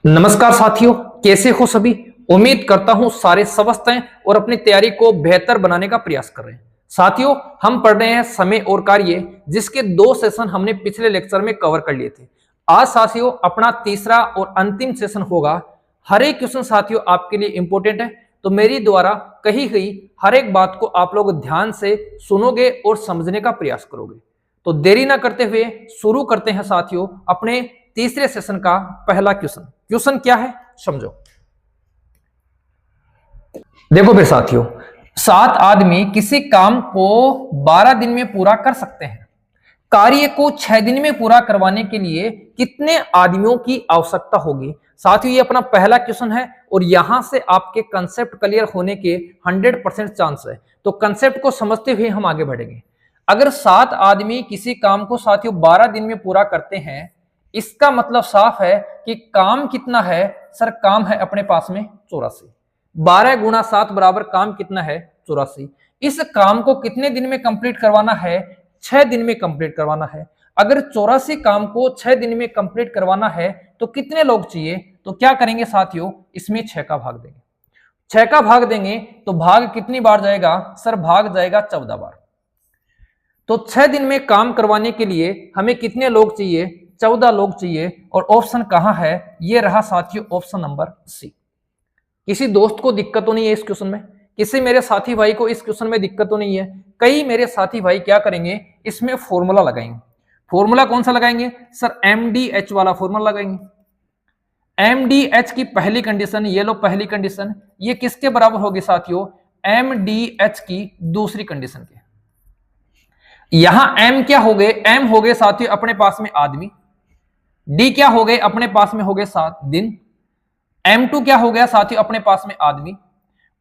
नमस्कार साथियों, कैसे हो सभी। उम्मीद करता हूं सारे स्वस्थ हैं और अपनी तैयारी को बेहतर बनाने का प्रयास कर रहे हैं। साथियों, हम पढ़ रहे हैं समय और कार्य, जिसके 2 सेशन हमने पिछले लेक्चर में कवर कर लिए थे। आज साथियों अपना तीसरा और अंतिम सेशन होगा। हर एक क्वेश्चन साथियों आपके लिए इंपॉर्टेंट है, तो मेरी द्वारा कही गई हर एक बात को आप लोग ध्यान से सुनोगे और समझने का प्रयास करोगे। तो देरी ना करते हुए शुरू करते हैं साथियों अपने तीसरे सेशन का पहला क्वेश्चन। क्वेश्चन क्या है समझो। देखो फिर साथियों, 7 आदमी किसी काम को 12 दिन में पूरा कर सकते हैं। कार्य को 6 दिन में पूरा करवाने के लिए कितने आदमियों की आवश्यकता होगी। साथियों ये अपना पहला क्वेश्चन है और यहां से आपके कंसेप्ट क्लियर होने के 100% चांस है। तो कंसेप्ट को समझते हुए हम आगे बढ़ेंगे। अगर 7 आदमी किसी काम को साथियों 12 दिन में पूरा करते हैं, इसका मतलब साफ है कि काम कितना है। सर काम है अपने पास में 84। 12 गुणा 7 बराबर काम कितना है 84। इस काम को कितने दिन में कंप्लीट करवाना है, 6 दिन में कंप्लीट करवाना है। अगर 84 काम को 6 दिन में कंप्लीट करवाना है तो कितने लोग चाहिए। तो क्या करेंगे साथियों, इसमें 6 का भाग देंगे। 6 का भाग देंगे तो भाग कितनी बार जाएगा। सर भाग जाएगा 14 बार। तो 6 दिन में काम करवाने के लिए हमें कितने लोग चाहिए, 14 लोग चाहिए। और ऑप्शन कहां है, ये रहा साथियों ऑप्शन नंबर सी। किसी दोस्त को दिक्कत तो नहीं है इस क्वेश्चन में, किसी मेरे साथी भाई को इस क्वेश्चन में दिक्कत तो नहीं है। कई मेरे साथी भाई क्या करेंगे, इसमें फॉर्मूला लगाएंगे। फॉर्मूला कौन सा लगाएंगे सर, MDH वाला फॉर्मूला लगाएंगे। MDH की पहली कंडीशन, ये लो पहली कंडीशन, ये किसके बराबर होगी साथियों, MDH की दूसरी कंडीशन के। यहां M क्या हो गए, M हो गए साथियों अपने पास में आदमी। D क्या हो गए अपने पास में हो गए 7 दिन। M2 क्या हो गया साथियों अपने पास में आदमी।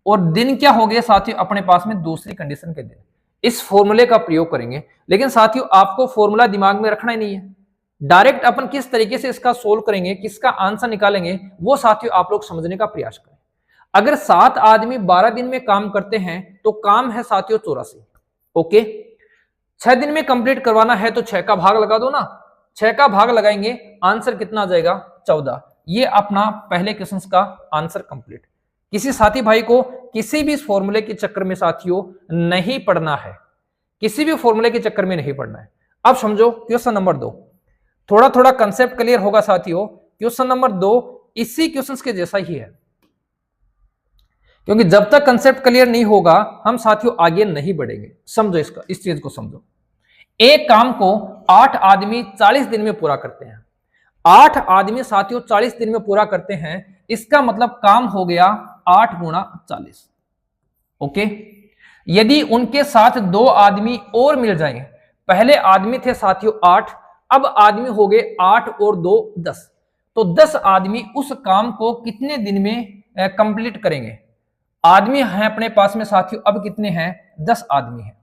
और दिन क्या हो गया साथियों अपने पास में दूसरी कंडीशन के दिन। इस फॉर्मूले का प्रयोग करेंगे, लेकिन साथियों आपको फॉर्मूला दिमाग में रखना ही नहीं है। डायरेक्ट अपन किस तरीके से इसका सोल्व करेंगे, किसका आंसर निकालेंगे, वो साथियों आप लोग समझने का प्रयास करें। अगर 7 आदमी 12 दिन में काम करते हैं तो काम है साथियों 84। ओके, 6 दिन में कंप्लीट करवाना है तो 6 का भाग लगा दो ना। 6 का भाग लगाएंगे, आंसर कितना आ जाएगा 14। ये अपना पहले क्वेश्चन का आंसर कंप्लीट। किसी साथी भाई को किसी भी फॉर्मूले के चक्कर में साथियों नहीं पढ़ना है, किसी भी फॉर्मूले के चक्कर में नहीं पढ़ना है। अब समझो क्वेश्चन नंबर 2, थोड़ा थोड़ा कंसेप्ट क्लियर होगा साथियों। क्वेश्चन नंबर 2 इसी क्वेश्चन के जैसा ही है, क्योंकि जब तक कंसेप्ट क्लियर नहीं होगा हम साथियों आगे नहीं बढ़ेंगे। समझो इसका, इस चीज को समझो। एक काम को 8 आदमी 40 दिन में पूरा करते हैं। 8 आदमी साथियों 40 दिन में पूरा करते हैं, इसका मतलब काम हो गया 8 गुणा 40। ओके, यदि उनके साथ 2 आदमी और मिल जाएं, पहले आदमी थे साथियों 8, अब आदमी हो गए 8 और 2 10, तो 10 आदमी उस काम को कितने दिन में कंप्लीट करेंगे। आदमी हैं अपने पास में साथियों अब कितने हैं, 10 आदमी हैं।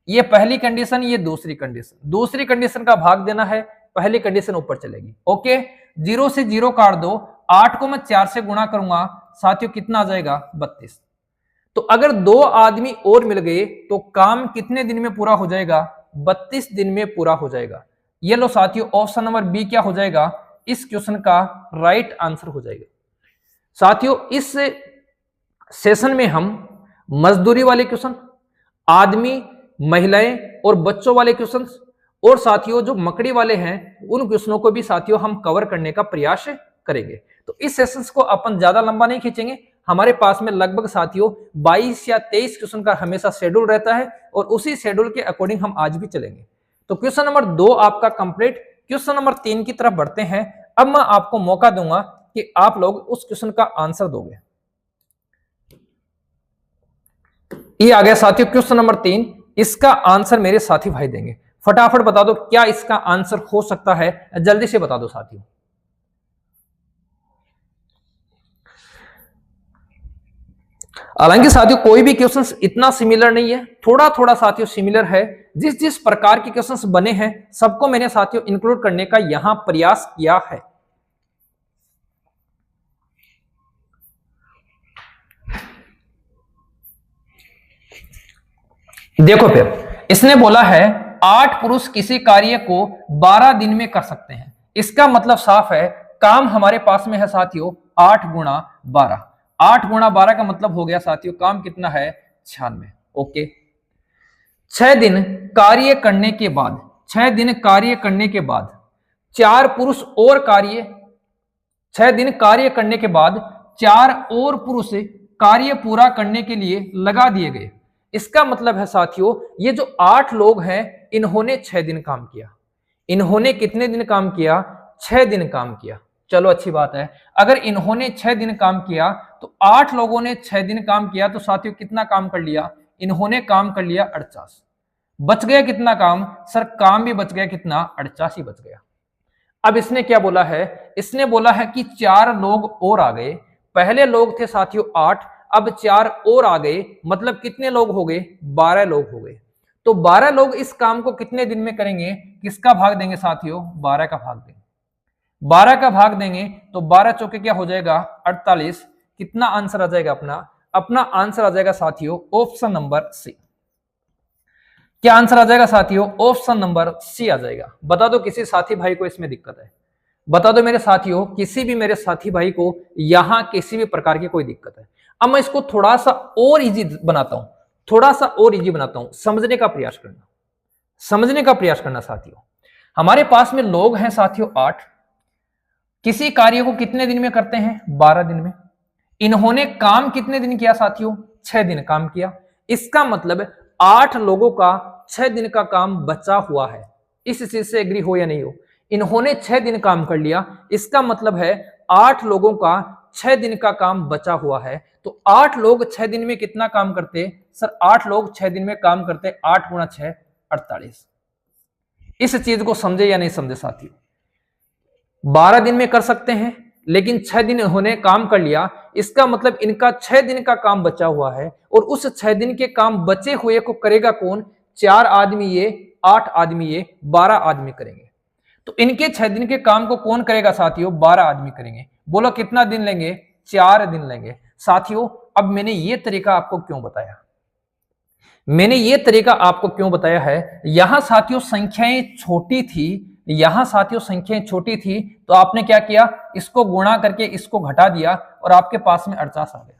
ये पहली कंडीशन, ये दूसरी कंडीशन। दूसरी कंडीशन का भाग देना है, पहली कंडीशन ऊपर चलेगी। ओके, 0 से 0 काट दो, 8 को मैं 4 से गुणा करूंगा साथियों कितना आ जाएगा 32। तो अगर 2 आदमी और मिल गए तो काम कितने दिन में पूरा हो जाएगा, 32 दिन में पूरा हो जाएगा। ये लो साथियों ऑप्शन नंबर बी क्या हो जाएगा, इस क्वेश्चन का राइट आंसर हो जाएगा। साथियों इस सेशन में हम मजदूरी वाले क्वेश्चन, आदमी महिलाएं और बच्चों वाले क्वेश्चन, और साथियों जो मकड़ी वाले हैं उन क्वेश्चनों को भी साथियों हम कवर करने का प्रयास करेंगे। तो इस सेशंस को अपन ज्यादा लंबा नहीं खींचेंगे। हमारे पास में लगभग साथियों 22 या 23 क्वेश्चन का हमेशा शेड्यूल रहता है और उसी शेड्यूल के अकॉर्डिंग हम आज भी चलेंगे। तो क्वेश्चन नंबर 2 आपका कंप्लीट। क्वेश्चन नंबर 3 की तरफ बढ़ते हैं। अब मैं आपको मौका दूंगा कि आप लोग उस क्वेश्चन का आंसर दोगे। ये आ गया साथियों क्वेश्चन नंबर 3, इसका आंसर मेरे साथी भाई देंगे। फटाफट बता दो क्या इसका आंसर हो सकता है, जल्दी से बता दो साथियों। हालांकि साथियों कोई भी क्वेश्चन इतना सिमिलर नहीं है, थोड़ा थोड़ा साथियों सिमिलर है। जिस जिस प्रकार के क्वेश्चंस बने हैं सबको मैंने साथियों इंक्लूड करने का यहां प्रयास किया है। देखो फिर इसने बोला है 8 पुरुष किसी कार्य को 12 दिन में कर सकते हैं। इसका मतलब साफ है काम हमारे पास में है साथियों 8 × 12। 8 × 12 का मतलब हो गया साथियों काम कितना है 96। ओके, 6 दिन कार्य करने के बाद, 6 दिन कार्य करने के बाद 4 पुरुष और कार्य, 6 दिन कार्य करने के बाद 4 और पुरुष कार्य पूरा करने के लिए लगा दिए गए। इसका मतलब है साथियों ये जो 8 लोग हैं इन्होंने 6 दिन काम किया। इन्होंने कितने दिन काम किया? 6 दिन काम किया। चलो अच्छी बात है, अगर इन्होंने 6 दिन काम किया तो 8 लोगों ने 6 दिन काम किया तो साथियों कितना काम कर लिया? इन्होंने काम कर लिया 48। बच गया कितना काम? सर काम भी बच गया कितना? 48 ही बच गया। अब इसने क्या बोला है? इसने बोला है कि 4 लोग और आ गए। पहले लोग थे साथियों 8, अब 4 और आ गए, मतलब कितने लोग हो गए? 12 लोग हो गए। तो 12 लोग इस काम को कितने दिन में करेंगे? किसका भाग देंगे साथियों? 12 का भाग देंगे। 12 का भाग देंगे तो 12 चौके क्या हो जाएगा? 48। कितना आंसर आ जाएगा अपना? अपना आंसर आ जाएगा साथियों ऑप्शन नंबर सी। क्या आंसर आ जाएगा साथियों? ऑप्शन नंबर सी आ जाएगा। बता दो किसी साथी भाई को इसमें दिक्कत है? बता दो मेरे साथियों, किसी भी मेरे साथी भाई को यहां किसी भी प्रकार की कोई दिक्कत है? अब मैं इसको थोड़ा सा और इजी बनाता हूं, थोड़ा सा और इजी बनाता हूं। समझने का प्रयास करना, समझने का प्रयास करना साथियों। हमारे पास में लोग हैं साथियों 8। किसी कार्य को कितने दिन में करते हैं? 12 दिन में। इन्होंने काम कितने दिन किया साथियों? 6 दिन काम किया। इसका मतलब 8 लोगों का 6 दिन का काम बचा हुआ है। इस चीज से एग्री हो या नहीं हो? इन्होंने 6 दिन काम कर लिया, इसका मतलब है 8 लोगों का 6 दिन का काम बचा हुआ है। तो 8 लोग 6 दिन में कितना काम करते? सर 8 लोग 6 दिन में काम करते 8 × 6 48। इस चीज को समझे या नहीं समझे साथियों? 12 दिन में कर सकते हैं, लेकिन 6 दिन इन्होंने काम कर लिया, इसका मतलब इनका 6 दिन का काम बचा हुआ है। और उस 6 दिन के काम बचे हुए को करेगा कौन? 4 आदमी ये, 8 आदमी ये, 12 आदमी करेंगे। तो इनके 6 दिन के काम को कौन करेगा साथियों? 12 आदमी करेंगे। बोलो कितना दिन लेंगे? 4 दिन लेंगे। साथियों अब मैंने ये तरीका आपको क्यों बताया? मैंने ये तरीका आपको क्यों बताया है? यहां साथियों संख्याएं छोटी थी, यहां साथियों संख्याएं छोटी थी, तो आपने क्या किया? इसको गुणा करके इसको घटा दिया और आपके पास में 48 आ गया।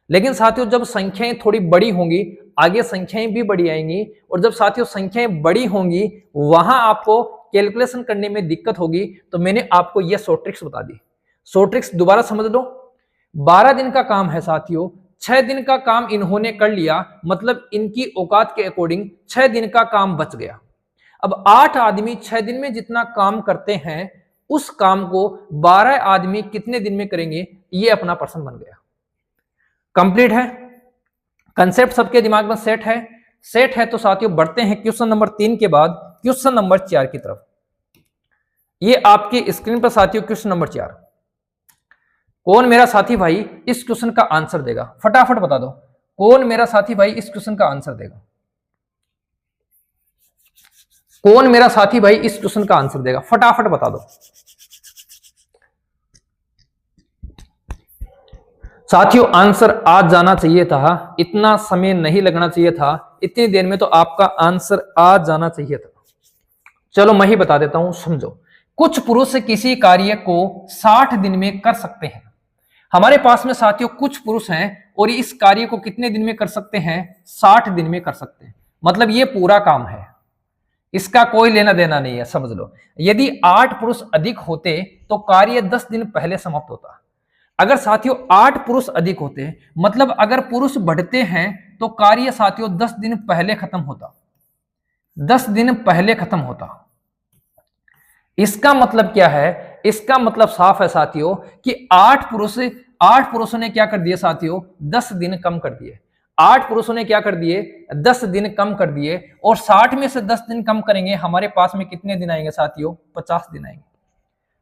लेकिन साथियों जब संख्याएं थोड़ी बड़ी होंगी, आगे संख्याएं भी बड़ी आएंगी, और जब साथियों संख्याएं बड़ी होंगी वहां आपको कैलकुलेशन करने में दिक्कत होगी। तो मैंने आपको यह शॉर्ट ट्रिक्स बता दी। शॉर्ट ट्रिक्स दोबारा समझ लो। 12 दिन का काम है साथियों, 6 दिन का काम इन्होंने कर लिया, मतलब इनकी औकात के अकॉर्डिंग 6 दिन का काम बच गया। अब 8 आदमी 6 दिन में जितना काम करते हैं उस काम को 12 आदमी कितने दिन में करेंगे? ये अपना प्रश्न बन गया। कंप्लीट है? कंसेप्ट सबके दिमाग में सेट है? सेट है तो साथियों बढ़ते हैं क्वेश्चन नंबर 3 के बाद क्वेश्चन नंबर 4 की तरफ। ये आपकी स्क्रीन पर साथियों क्वेश्चन नंबर 4। कौन मेरा साथी भाई इस क्वेश्चन का आंसर देगा? फटाफट बता दो कौन मेरा साथी भाई इस क्वेश्चन का आंसर देगा? कौन मेरा साथी भाई इस क्वेश्चन का आंसर देगा? फटाफट बता दो साथियों। आंसर आज जाना चाहिए था, इतना समय नहीं लगना चाहिए था, इतनी देर में तो आपका आंसर आज जाना चाहिए था। चलो मैं ही बता देता हूं, समझो। कुछ पुरुष किसी कार्य को 60 दिन में कर सकते हैं। हमारे पास में साथियों कुछ पुरुष हैं और इस कार्य को कितने दिन में कर सकते हैं? 60 दिन में कर सकते हैं। मतलब ये पूरा काम है, इसका कोई लेना देना नहीं है, समझ लो। यदि 8 पुरुष अधिक होते तो कार्य 10 दिन पहले समाप्त होता। अगर साथियों 8 पुरुष अधिक होते, मतलब अगर पुरुष बढ़ते हैं तो कार्य साथियों 10 दिन पहले खत्म होता, 10 दिन पहले खत्म होता। इसका मतलब क्या है? इसका मतलब साफ है साथियों कि 8 पुरुषों ने क्या कर दिए साथियों? 10 दिन कम कर दिए। 8 पुरुषों ने क्या कर दिए? 10 दिन कम कर दिए। और 60 में से 10 दिन कम करेंगे, हमारे पास में कितने दिन आएंगे साथियों? 50 दिन आएंगे।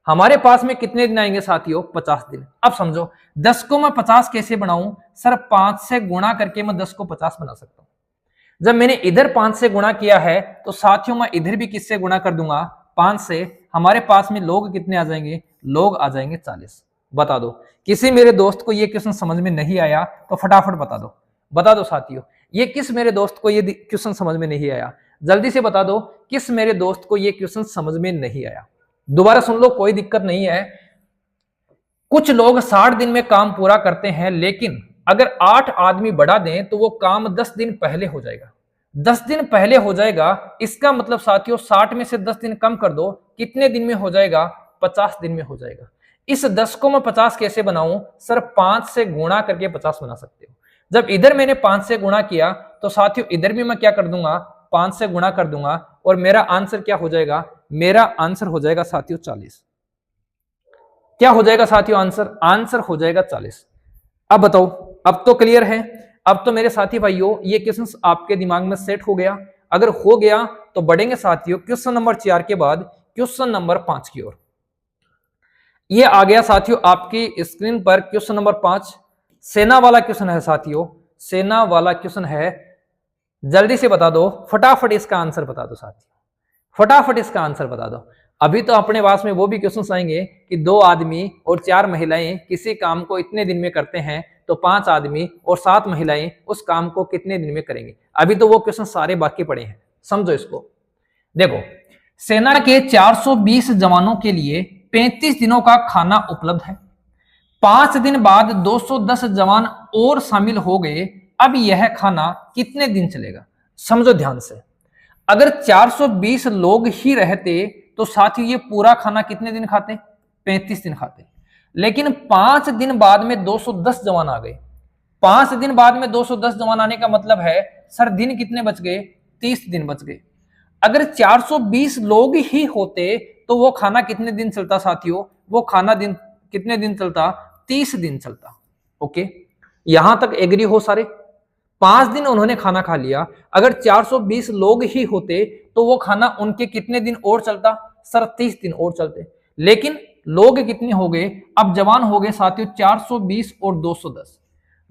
हमारे पास में कितने दिन आएंगे साथियों? 50 दिन। अब समझो 10 को मैं 50 कैसे बनाऊं? सर 5 से गुणा करके मैं 10 को 50 बना सकता हूं। जब मैंने इधर 5 से गुणा किया है तो साथियों मैं इधर भी किससे गुणा कर दूंगा? 5 से। हमारे पास में लोग कितने आ जाएंगे? लोग आ जाएंगे 40। बता दो किसी मेरे दोस्त को ये क्वेश्चन समझ में नहीं आया तो फटाफट बता दो। बता दो साथियों, ये किस मेरे दोस्त को ये क्वेश्चन समझ में नहीं आया? जल्दी से बता दो किस मेरे दोस्त को ये क्वेश्चन समझ में नहीं आया। दोबारा सुन लो, कोई दिक्कत नहीं है। कुछ लोग 60 दिन में काम पूरा करते हैं, लेकिन अगर 8 आदमी बढ़ा दें तो वो काम 10 दिन पहले हो जाएगा। 10 दिन पहले हो जाएगा, इसका मतलब साथियों 60 में से 10 दिन कम कर दो, कितने दिन में हो जाएगा? 50 दिन में हो जाएगा। इस 10 को मैं 50 कैसे बनाऊं सर? 5 से गुणा करके 50 बना सकते हो। जब इधर मैंने 5 से गुणा किया तो साथियों इधर भी मैं क्या कर दूंगा? 5 से गुणा कर दूंगा, और मेरा आंसर क्या हो जाएगा? मेरा आंसर हो जाएगा साथियों 40। क्या हो जाएगा साथियों आंसर? आंसर हो जाएगा 40। अब बताओ, अब तो क्लियर है? अब तो मेरे साथी भाइयों ये क्वेश्चन आपके दिमाग में सेट हो गया। अगर हो गया तो बढ़ेंगे साथियों क्वेश्चन नंबर 4 के बाद क्वेश्चन नंबर 5 की ओर। ये आ गया साथियों आपकी स्क्रीन पर क्वेश्चन नंबर 5। सेना वाला क्वेश्चन है साथियों, सेना वाला क्वेश्चन है। जल्दी से बता दो, फटाफट इसका आंसर बता दो साथियों, फटाफट इसका आंसर बता दो। अभी तो अपने पास में वो भी क्वेश्चन आएंगे कि 2 आदमी और 4 महिलाएं किसी काम को इतने दिन में करते हैं, तो 5 आदमी और 7 महिलाएं उस काम को कितने दिन में करेंगे। अभी तो वो क्वेश्चन सारे बाकी पड़े हैं, समझो इसको। देखो, सेना के 420 जवानों के लिए 35 दिनों का खाना उपलब्ध है। 5 दिन बाद 210 जवान और शामिल हो गए। अब यह खाना कितने दिन चलेगा? समझो ध्यान से। अगर 420 लोग ही रहते तो साथियों ये पूरा खाना कितने दिन खाते? 35 दिन खाते। लेकिन 5 दिन बाद में 210 जवान आ गए। 5 दिन बाद में 210 जवान आने का मतलब है सर दिन कितने बच गए? 30 दिन बच गए। अगर 420 लोग ही होते तो वो खाना कितने दिन चलता साथियों? वो खाना दिन कितने दिन चलता? 30 दिन चलता। ओके, यहां तक एग्री हो सारे? 5 दिन उन्होंने खाना खा लिया, अगर 420 लोग ही होते तो वो खाना उनके कितने दिन और चलता? सर 30 दिन और चलते। लेकिन लोग कितने हो गए? अब जवान हो गए साथियों 420 और 210।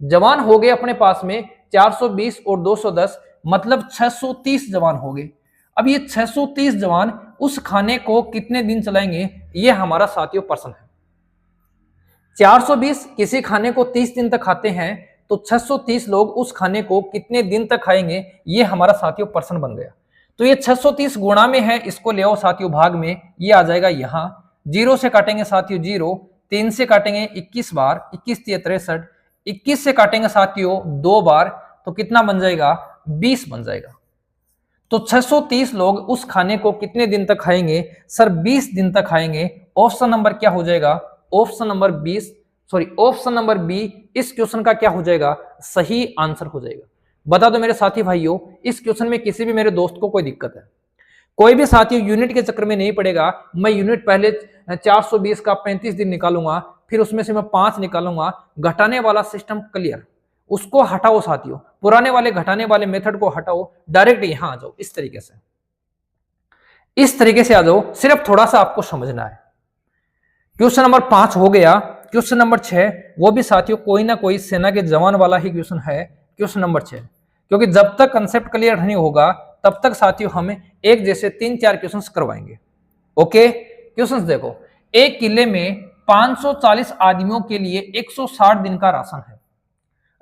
जवान हो गए अपने पास में 420 और 210, मतलब 630 जवान हो गए। अब ये 630 जवान उस खाने को कितने दिन चलाएंगे? ये हमारा साथियों प्रश्न है। 420 किसी खाने को 30 दिन तक खाते हैं, तो 630 लोग उस खाने को कितने दिन तक खाएंगे? ये हमारा साथियों प्रश्न बन गया। तो ये 630 गुणा में है, इसको ले आओ साथियों भाग में, ये आ जाएगा यहां। 0 से काटेंगे साथियों 0, 3 से काटेंगे 21 बार, 21 3 63, 21 से काटेंगे साथियों 2 बार, तो कितना बन जाएगा? 20 बन जाएगा। तो 630 लोग उस खाने को कितने दिन तक खाएंगे? सर 20 दिन तक खाएंगे। ऑप्शन नंबर क्या हो जाएगा? Option number 20, sorry option number B इस क्वेश्चन का क्या हो जाएगा? सही आंसर हो जाएगा। बता दो मेरे साथी भाइयों, इस क्वेश्चन में किसी भी मेरे दोस्त को कोई दिक्कत है? कोई भी साथियों यूनिट के चक्कर में नहीं पड़ेगा। मैं यूनिट पहले 420 का 35 दिन निकालूंगा, फिर उसमें से मैं 5 निकालूंगा। घटाने वाला सिस्टम क्लियर, उसको हटाओ साथियों, पुराने वाले घटाने वाले मेथड को हटाओ, डायरेक्ट यहां आ जाओ। इस तरीके से, इस तरीके से आ जाओ। सिर्फ थोड़ा सा आपको समझना है। क्वेश्चन नंबर 5 हो गया। क्वेश्चन नंबर 6, वो भी साथियों कोई ना कोई सेना के जवान वाला ही क्वेश्चन है, क्वेश्चन नंबर 6। क्योंकि जब तक कंसेप्ट क्लियर नहीं होगा तब तक साथियों हमें एक जैसे 3-4 क्वेश्चंस करवाएंगे। ओके, क्वेश्चंस देखो। एक किले में 540 आदमियों के लिए 160 दिन का राशन है।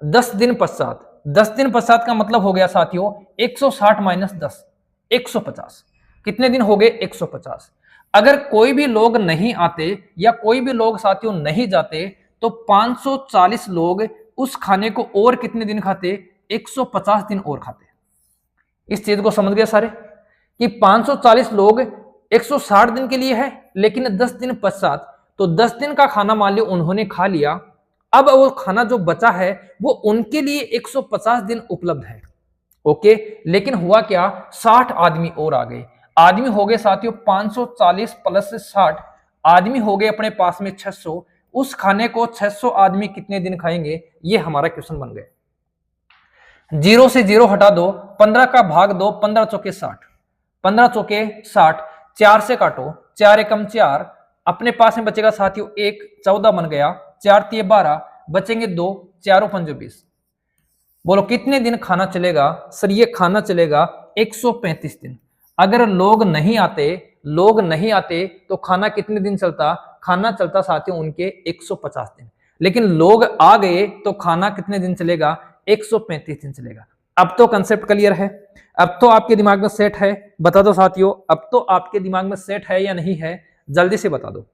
10 दिन पश्चात, 10 दिन पश्चात का मतलब हो गया साथियों 160 माइनस 10, 150। कितने दिन हो गए? 150। अगर कोई भी लोग नहीं आते या कोई भी लोग साथियों नहीं जाते तो 540 लोग उस खाने को और कितने दिन खाते? 150 दिन और खाते। इस चीज को समझ गए सारे कि 540 लोग 160 दिन के लिए है, लेकिन 10 दिन पश्चात, तो 10 दिन का खाना मान लो उन्होंने खा लिया। अब वो खाना जो बचा है वो उनके लिए 150 दिन उपलब्ध है। ओके, लेकिन हुआ क्या? 60 आदमी और आ गए। आदमी हो गए साथियों 540 प्लस 60 आदमी हो गए अपने पास में 600। उस खाने को 600 आदमी कितने दिन खाएंगे? ये हमारा क्वेश्चन बन गया। 0 से 0 हटा दो, 15 का भाग दो, 15 चौके 60, 15 चौके 60, 4 से काटो, 4 एकम 4, अपने पास में बचेगा साथियों 1, 14 बन गया, 4 3 12, बचेंगे 2, 4 5 20। बोलो कितने दिन खाना चलेगा? सर ये खाना चलेगा 135 दिन। अगर लोग नहीं आते, लोग नहीं आते तो खाना कितने दिन चलता? खाना चलता साथियों उनके 150 दिन। लेकिन लोग आ गए तो खाना कितने दिन चलेगा? 135 दिन चलेगा। अब तो कंसेप्ट क्लियर है, अब तो आपके दिमाग में सेट है। बता दो साथियों, अब तो आपके दिमाग में सेट है या नहीं है? जल्दी से बता दो।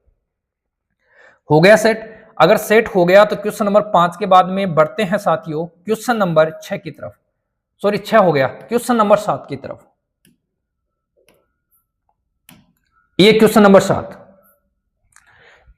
हो गया सेट? अगर सेट हो गया तो क्वेश्चन नंबर 5 के बाद में बढ़ते हैं साथियों क्वेश्चन नंबर 6 की तरफ। सॉरी 6 हो गया, क्वेश्चन नंबर 7 की तरफ। ये क्वेश्चन नंबर 7,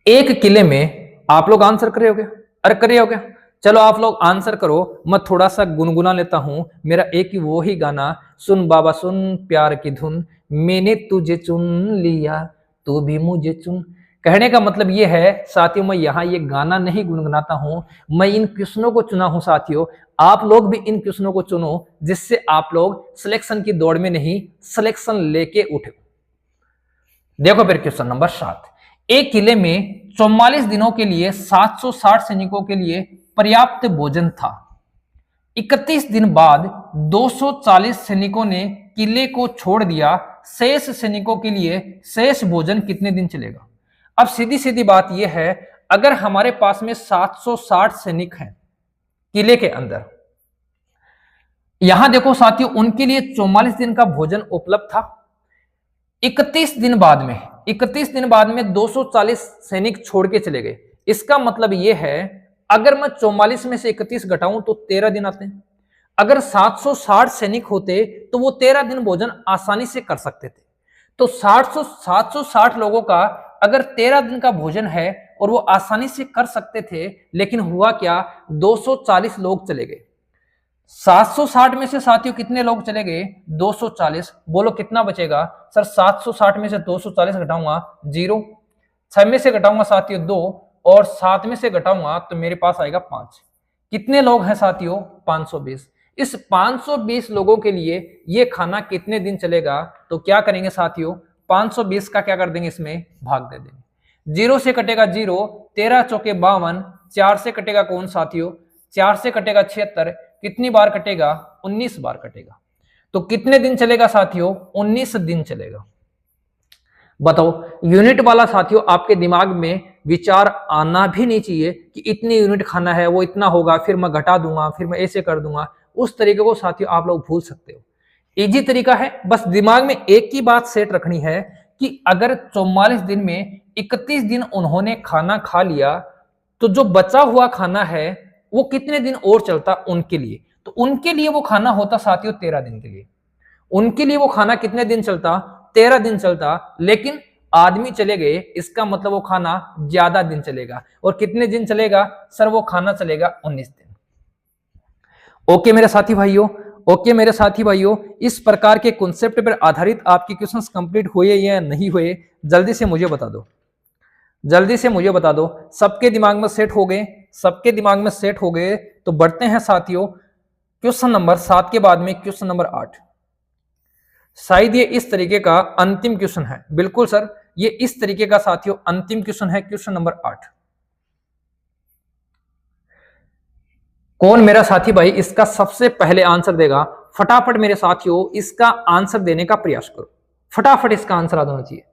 एक किले में आप लोग आंसर करे हो गया? अरे करे हो गया, चलो आप लोग आंसर करो, मैं थोड़ा सा गुनगुना लेता हूं। मेरा एक ही वो ही गाना, सुन बाबा सुन प्यार की धुन, मैंने तुझे चुन लिया तू भी मुझे चुन। कहने का मतलब ये है साथियों, मैं यहाँ ये गाना नहीं गुनगुनाता हूं, मैं इन क्वेश्चनों को चुना हूं साथियों। आप लोग भी इन क्वेश्चनों को चुनो जिससे आप लोग सिलेक्शन की दौड़ में नहीं, सिलेक्शन लेके उठे। देखो फिर क्वेश्चन नंबर 7, एक किले में 44 दिनों के लिए 760 सैनिकों के लिए पर्याप्त भोजन था। 31 दिन बाद 240 सैनिकों ने किले को छोड़ दिया। शेष सैनिकों के लिए शेष भोजन कितने दिन चलेगा? अब सीधी सीधी बात यह है, अगर हमारे पास में 760 सैनिक हैं किले के अंदर, यहां देखो साथियों उनके लिए 44 दिन का भोजन उपलब्ध था। 31 दिन बाद में 240 सैनिक छोड़ के चले गए। इसका मतलब यह है, अगर मैं 44 में से 31 घटाऊं तो 13 दिन आते हैं। अगर 760 सैनिक होते तो वो 13 दिन भोजन आसानी से कर सकते थे। तो 760 लोगों का अगर 13 दिन का भोजन है और वो आसानी से कर सकते थे, लेकिन हुआ क्या, 240 लोग चले गए। 760 में से साथियों कितने लोग चले गए? 240। बोलो कितना बचेगा? सर 760 में से 240 घटाऊंगा 0, 6 में से घटाऊंगा साथियों 2, और 7 में से घटाऊंगा तो मेरे पास आएगा 5। कितने लोग हैं साथियों? 520। इस 520 लोगों के लिए ये खाना कितने दिन चलेगा? तो क्या करेंगे साथियों, 520 का क्या कर देंगे, इसमें भाग दे देंगे। 0 से कटेगा 0, 13 चौके 52, 4 से कटेगा कौन साथियों? 4 से कटेगा 76, कितनी बार कटेगा? 19 बार कटेगा। तो कितने दिन चलेगा साथियों? 19 दिन चलेगा। बताओ, यूनिट वाला साथियों आपके दिमाग में विचार आना भी नहीं चाहिए कि इतनी यूनिट खाना है, वो इतना होगा, फिर मैं घटा दूंगा, फिर मैं ऐसे कर दूंगा। उस तरीके को साथियों आप लोग भूल सकते हो। इजी तरीका है, बस दिमाग में एक ही बात सेट रखनी है कि अगर 44 दिन में 31 दिन उन्होंने खाना खा लिया, तो जो बचा हुआ खाना है वो कितने दिन और चलता उनके लिए? तो उनके लिए वो खाना होता साथियों 13 दिन के लिए। उनके लिए वो खाना कितने दिन चलता? 13 दिन चलता। लेकिन आदमी चले गए, इसका मतलब वो खाना ज्यादा दिन चलेगा। और कितने दिन चलेगा? सर वो खाना चलेगा 19 दिन। ओके मेरे साथी भाइयों, ओके मेरे साथी भाइयों, इस प्रकार के कॉन्सेप्ट पर आधारित आपके क्वेश्चंस कंप्लीट हुए या नहीं हुए, जल्दी से मुझे बता दो, जल्दी से मुझे बता दो। सबके दिमाग में सेट हो गए? सबके दिमाग में सेट हो गए तो बढ़ते हैं साथियों क्वेश्चन नंबर 7 के बाद में क्वेश्चन नंबर 8। शायद ये इस तरीके का अंतिम क्वेश्चन है। बिल्कुल सर, ये इस तरीके का साथियों अंतिम क्वेश्चन है, क्वेश्चन नंबर 8। कौन मेरा साथी भाई इसका सबसे पहले आंसर देगा? फटाफट मेरे साथियों इसका आंसर देने का प्रयास करो। फटाफट इसका आंसर आ जाना चाहिए,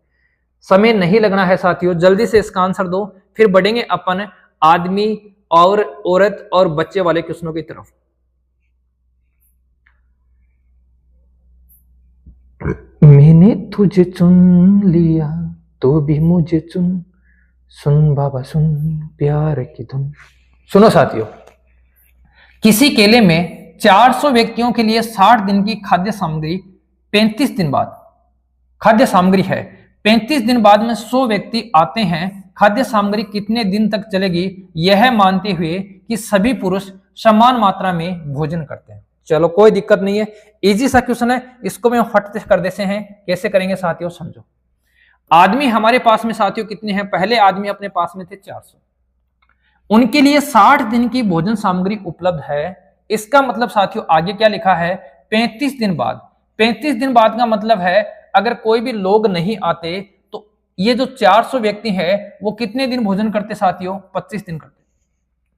समय नहीं लगना है साथियों, जल्दी से इसका आंसर दो। फिर बढ़ेंगे अपन आदमी और औरत और बच्चे वाले क्वेश्चनों की तरफ। मैंने तुझे चुन लिया तो भी मुझे चुन, सुन बाबा सुन प्यार की धुन। सुनो साथियों, किसी केले में 400 व्यक्तियों के लिए 60 दिन की खाद्य सामग्री 35 दिन बाद, खाद्य सामग्री है 35 दिन बाद में 100 व्यक्ति आते हैं, खाद्य सामग्री कितने दिन तक चलेगी, यह मानते हुए कि सभी पुरुष समान मात्रा में भोजन करते हैं। चलो कोई दिक्कत नहीं है, इजी सा क्वेश्चन है, इसको मैं फट से कर देते हैं। कैसे करेंगे साथियों समझो। आदमी हमारे पास में साथियों कितने हैं? पहले आदमी अपने पास में थे 400, उनके लिए 60 दिन की भोजन सामग्री उपलब्ध है। इसका मतलब साथियों आगे क्या लिखा है? 35 दिन बाद। 35 दिन बाद का मतलब है अगर कोई भी लोग नहीं आते तो ये जो 400 व्यक्ति हैं वो कितने दिन भोजन करते साथियों? 25 दिन करते।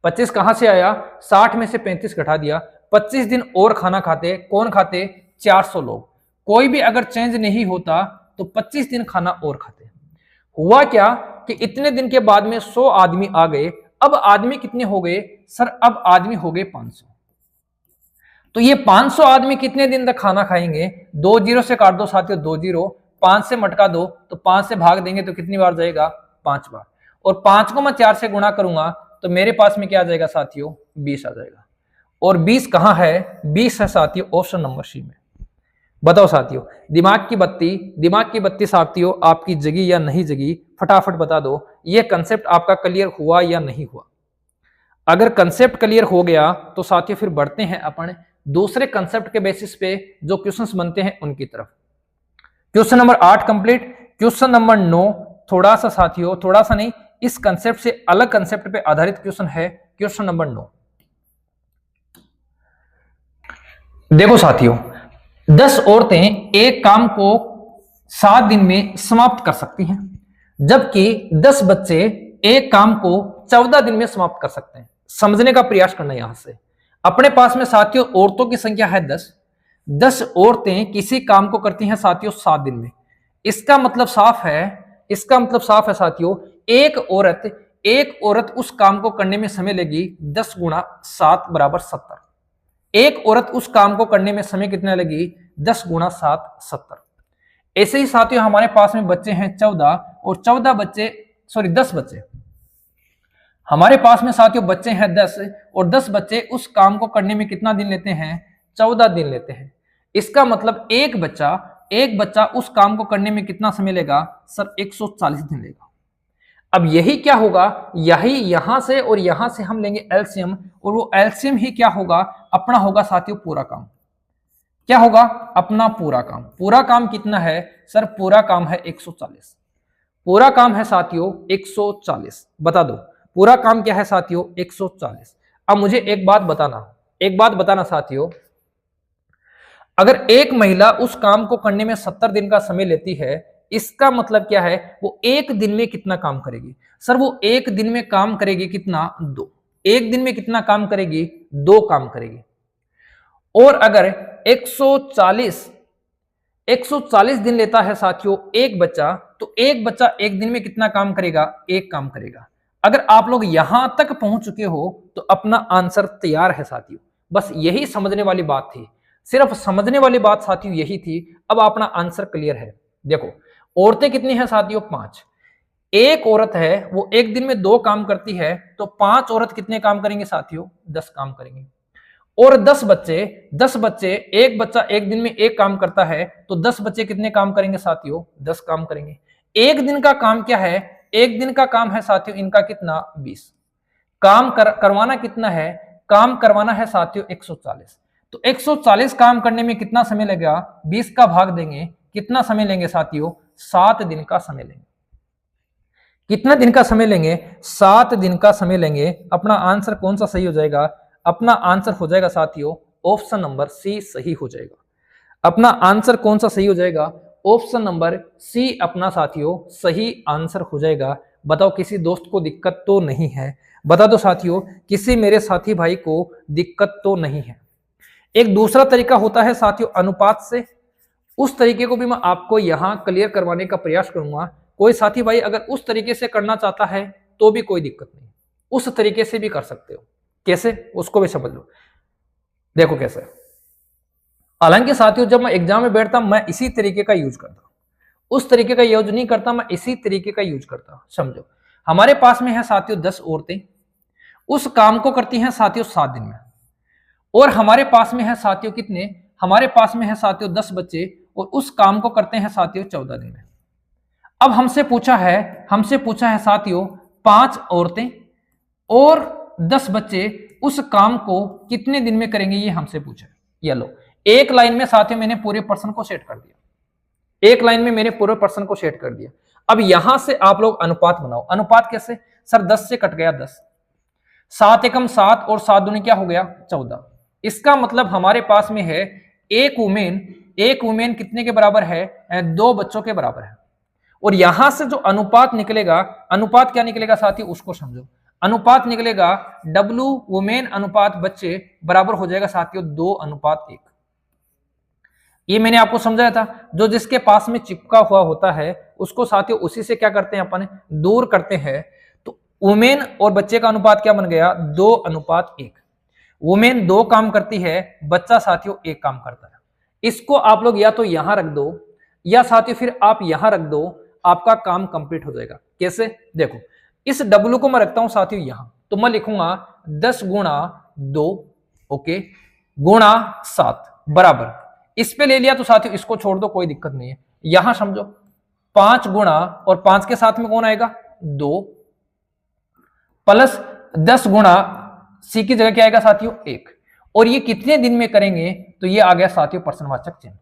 25 कहां से आया? 60 में से 35 घटा दिया, 25 दिन और खाना खाते। कौन खाते? 400 लोग। कोई भी अगर चेंज नहीं होता तो 25 दिन खाना और खाते। हुआ क्या कि इतने दिन के बाद में 100 आदमी आ गए। अब आदमी कितने हो गए? सर अब आदमी हो गए 500। तो ये 500 आदमी कितने दिन तक खाना खाएंगे? 2 जीरो से काट दो साथियों, 2 जीरो, 5 से मटका दो तो 5 से भाग देंगे तो कितनी बार जाएगा? 5 बार। और 5 को मैं 4 से गुणा करूंगा तो मेरे पास में क्या आ जाएगा साथियों, 20 आ जाएगा। और 20 कहां है, 20 है साथियों ऑप्शन नंबर सी में। बताओ साथियों, दिमाग की बत्ती साथियों आपकी जगी या नहीं जगी, फटाफट बता दो। ये कंसेप्ट आपका क्लियर हुआ या नहीं हुआ? अगर कंसेप्ट क्लियर हो गया तो साथियों फिर बढ़ते हैं अपन दूसरे कंसेप्ट के बेसिस पे जो क्वेश्चंस बनते हैं उनकी तरफ। Question number 8 complete. Question number 9 थोड़ा सा साथियों, थोड़ा सा नहीं, इस कंसेप्ट से अलग कंसेप्ट पे आधारित क्वेश्चन है। क्वेश्चन नंबर 9 देखो साथियों, 10 औरतें एक काम को 7 दिन में समाप्त कर सकती हैं, जबकि 10 बच्चे एक काम को 14 दिन में समाप्त कर सकते हैं। समझने का प्रयास करना यहां से। अपने पास में साथियों औरतों की संख्या है 10 औरतें किसी काम को करती हैं साथियों 7 दिन में। इसका मतलब साफ है साथियों, एक औरत उस काम को करने में समय लेगी 10 गुणा 7 बराबर 70। एक औरत उस काम को करने में समय कितना लगी, 10 गुणा 7 70। ऐसे ही साथियों हमारे पास में बच्चे हैं 14 और 10 बच्चे, हमारे पास में साथियों बच्चे हैं 10 और 10 बच्चे उस काम को करने में कितना दिन लेते हैं, 14 दिन लेते हैं। इसका मतलब एक बच्चा उस काम को करने में कितना समय लेगा सर, 140 दिन लेगा। अब यही क्या होगा, यही यहां से और यहां से हम लेंगे एलसीएम, और वो एलसीएम ही क्या होगा, अपना होगा साथियों पूरा काम। क्या होगा, अपना पूरा काम। पूरा काम कितना है सर, पूरा काम है 140। पूरा काम है साथियों 140। बता दो पूरा काम क्या है साथियों, 140। अब मुझे एक बात बताना साथियों, अगर एक महिला उस काम को करने में 70 दिन का समय लेती है, इसका मतलब क्या है, वो एक दिन में कितना काम करेगी सर, वो एक दिन में काम करेगी कितना, 2। एक दिन में कितना काम करेगी, 2 काम करेगी। और अगर 140 दिन लेता है साथियों एक बच्चा, तो एक बच्चा एक दिन में कितना काम करेगा, 1 काम करेगा। अगर आप लोग यहां तक पहुंच चुके हो तो अपना आंसर तैयार है साथियों। बस यही समझने वाली बात थी, सिर्फ समझने वाली बात साथियों यही थी। अब अपना आंसर क्लियर है। देखो औरतें कितनी है साथियों, 5। एक औरत है वो एक दिन में 2 काम करती है, तो 5 औरत कितने काम करेंगे साथियों, 10 काम करेंगे। और 10 बच्चे, एक बच्चा एक दिन में 1 काम करता है, तो 10 बच्चे कितने काम करेंगे साथियों, 10 काम करेंगे। एक दिन का काम क्या है, एक दिन का काम है साथियों इनका कितना, 20। करवाना कितना है, काम करवाना है साथियों 140। तो 140 काम करने में कितना समय लगेगा, 20 का भाग देंगे, कितना समय लेंगे साथियों, 7 दिन का समय लेंगे। कितना दिन का समय लेंगे, 7 दिन का समय लेंगे। अपना आंसर कौन सा सही हो जाएगा, अपना आंसर हो जाएगा साथियों ऑप्शन नंबर सी सही हो जाएगा। अपना आंसर कौन सा सही हो जाएगा, ऑप्शन नंबर सी अपना साथियों सही आंसर हो जाएगा। बताओ किसी दोस्त को दिक्कत तो नहीं है, बता दो साथियों, किसी मेरे साथी भाई को दिक्कत तो नहीं है। एक दूसरा तरीका होता है साथियों अनुपात से, उस तरीके को भी मैं आपको यहां क्लियर करवाने का प्रयास करूंगा। कोई साथी भाई अगर उस तरीके से करना चाहता है तो भी कोई दिक्कत नहीं, उस तरीके से भी कर सकते हो। कैसे, उसको भी समझ लो। देखो कैसे, हालांकि साथियों जब मैं एग्जाम में बैठता मैं इसी तरीके का यूज करता, उस तरीके का यूज नहीं करता, मैं इसी तरीके का यूज करता। समझो हमारे पास में है साथियों 10 औरतें, उस काम को करती हैं साथियों 7 दिन में, और हमारे पास में है साथियों कितने, हमारे पास में है साथियों 10 बच्चे, और उस काम को करते हैं साथियों 14 दिन में। अब हमसे पूछा है साथियों 5 औरतें और 10 बच्चे उस काम को कितने दिन में करेंगे, ये हमसे पूछा है। ये लो एक लाइन में साथियों मैंने पूरे पर्सन को सेट कर दिया, एक लाइन में मैंने पूरे पर्सन को सेट कर दिया। अब यहां से आप लोग अनुपात बनाओ। अनुपात कैसे सर, 10 से कट गया 10, 7 एकम 7 और 7 दूनी क्या हो गया 14। इसका मतलब हमारे पास में है एक वुमेन कितने के बराबर है, 2 बच्चों के बराबर है। और यहां से जो अनुपात निकलेगा, अनुपात क्या निकलेगा साथियों उसको समझो। अनुपात निकलेगा W वुमेन अनुपात बच्चे बराबर हो जाएगा साथियों 2:1। ये मैंने आपको समझाया था, जो जिसके पास में चिपका हुआ होता है उसको साथियों उसी से क्या करते हैं अपन, दूर करते हैं। तो वुमेन और बच्चे का अनुपात क्या बन गया, 2:1। वुमेन 2 काम करती है, बच्चा साथियों 1 काम करता है। इसको आप लोग या तो यहां रख दो या साथियों फिर आप यहां रख दो, आपका काम कंप्लीट हो जाएगा। कैसे, देखो इस W को मैं रखता हूं साथियों यहां, तो मैं लिखूंगा 10 गुणा 2, ओके, गुणा 7 बराबर, इस पे ले लिया तो साथियों इसको छोड़ दो, कोई दिक्कत नहीं है। यहां समझो 5 गुणा, और 5 के साथ में कौन आएगा 2, प्लस 10 गुणा सी की जगह क्या आएगा साथियों 1, और ये कितने दिन में करेंगे, तो ये आ गया साथियों प्रश्नवाचक चिन्ह।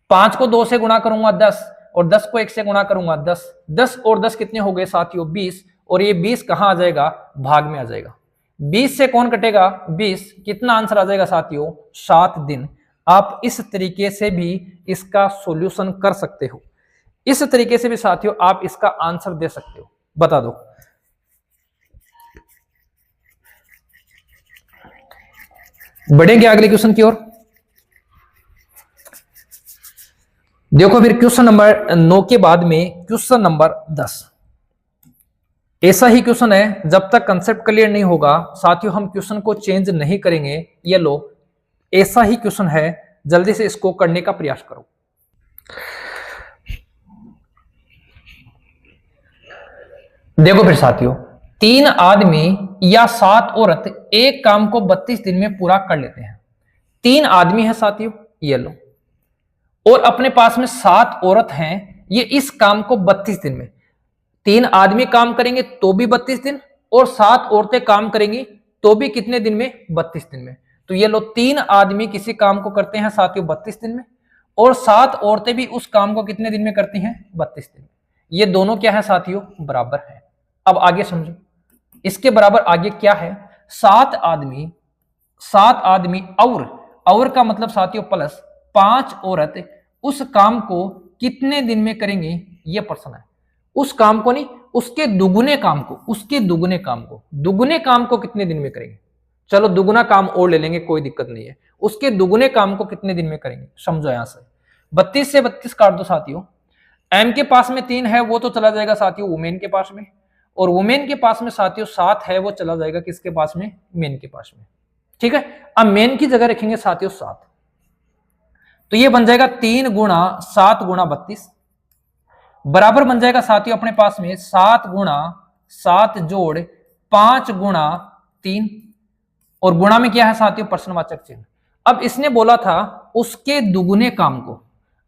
5 को 2 से गुणा करूंगा 10, और 10 को 1 से गुणा करूंगा 10, 10 और 10 कितने हो गए साथियों 20, और ये 20 कहां आ जाएगा, भाग में आ जाएगा। 20 से कौन कटेगा 20, कितना आंसर आ जाएगा साथियों 7 दिन। आप इस तरीके से भी इसका सॉल्यूशन कर सकते हो, इस तरीके से भी साथियों आप इसका आंसर दे सकते हो। बता दो, बढ़ेंगे अगले क्वेश्चन की ओर। देखो फिर क्वेश्चन नंबर 9 के बाद में क्वेश्चन नंबर 10, ऐसा ही क्वेश्चन है। जब तक कंसेप्ट क्लियर नहीं होगा साथियों हम क्वेश्चन को चेंज नहीं करेंगे। ये लो, ऐसा ही क्वेश्चन है, जल्दी से इसको करने का प्रयास करो। देखो फिर साथियों, 3 आदमी या 7 औरत एक काम को 32 दिन में पूरा कर लेते हैं। 3 आदमी है साथियों, ये लो, और अपने पास में 7 औरत हैं, ये इस काम को 32 दिन में, 3 आदमी काम करेंगे तो भी 32 दिन, और 7 औरतें काम करेंगी तो भी कितने दिन में, 32 दिन में। तो ये लो, 3 आदमी किसी काम को करते हैं साथियों 32 दिन में, और 7 औरतें भी उस काम को कितने दिन में करती हैं, 32 दिन में। ये दोनों क्या है साथियों, बराबर है। अब आगे समझो, इसके बराबर आगे क्या है, 7 आदमी और का मतलब साथियों प्लस 5 औरत उस काम को कितने दिन में करेंगे, ये प्रश्न है। उस काम को नहीं, उसके दुगुने काम को, दुगुने काम को कितने दिन में करेंगे। चलो दुगुना काम और ले लेंगे, कोई दिक्कत नहीं है। उसके दुगुने काम को कितने दिन में करेंगे, समझो यहां से 32 से 32 काट दो साथियों। एम के पास में 3 है, वो तो चला जाएगा साथियों वुमेन के पास में, और वुमेन के पास में साथियों 7 है, वो चला जाएगा किसके पास में, मेन के पास में। ठीक है, अब मेन की जगह रखेंगे साथियों 7, तो ये बन जाएगा 3 गुणा 7 गुणा 32 बराबर बन जाएगा साथियों अपने पास में 7 गुणा 7 जोड़ 5 गुणा 3, और गुणा में क्या है साथियों प्रश्नवाचक चिन्ह। अब इसने बोला था उसके दुगुने काम को,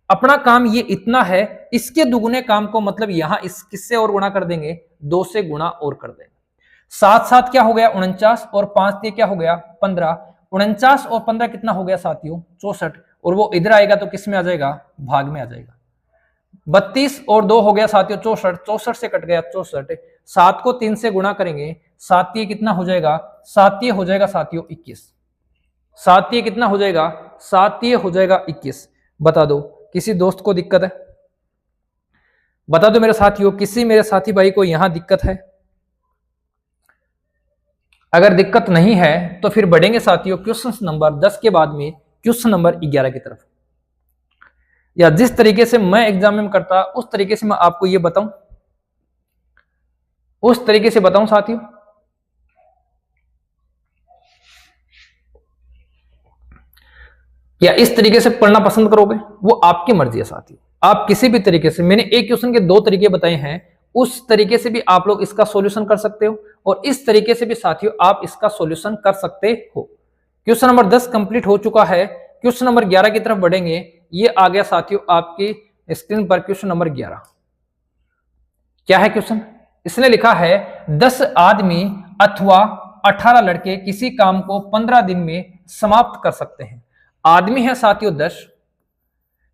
अपना काम ये इतना है, इसके दुगुने काम को मतलब यहां इस किससे और गुणा कर देंगे, 2 से गुणा और कर देंगे। 7 7 क्या हो गया 49, और 5 से क्या हो गया 15, 49 और 15 कितना हो गया साथियों 64, और वो इधर आएगा तो किस में आ जाएगा, भाग में आ जाएगा। 32 और 2 हो गया साथियों 64, 64 से कट गया 64, 7 को 3 से गुणा करेंगे, 7 कितना हो जाएगा, 7 हो जाएगा साथियों 21, 7 कितना हो जाएगा, 7 हो जाएगा 21। बता दो किसी दोस्त को दिक्कत है, बता दो मेरे साथियों, किसी मेरे साथी भाई को यहां दिक्कत है। अगर दिक्कत नहीं है तो फिर बढ़ेंगे साथियों क्वेश्चन नंबर 10 के बाद में क्वेश्चन नंबर 11 की तरफ। या जिस तरीके से मैं एग्जाम में करता उस तरीके से मैं आपको ये बताऊं, उस तरीके से बताऊं साथियों। या इस तरीके से पढ़ना पसंद करोगे, वो आपकी मर्जी है साथियों। आप किसी भी तरीके से, मैंने एक क्वेश्चन के 2 तरीके बताए हैं, उस तरीके से भी आप लोग इसका सॉल्यूशन कर सकते हो, और इस तरीके से भी साथियों आप इसका सॉल्यूशन कर सकते हो। क्वेश्चन नंबर 10 कंप्लीट हो चुका है, क्वेश्चन नंबर 11 की तरफ बढ़ेंगे। ये आ गया साथियों आपकी स्क्रीन पर क्वेश्चन नंबर 11। क्या है क्वेश्चन, इसने लिखा है 10 आदमी अथवा 18 लड़के किसी काम को 15 दिन में समाप्त कर सकते हैं। आदमी है साथियों 10,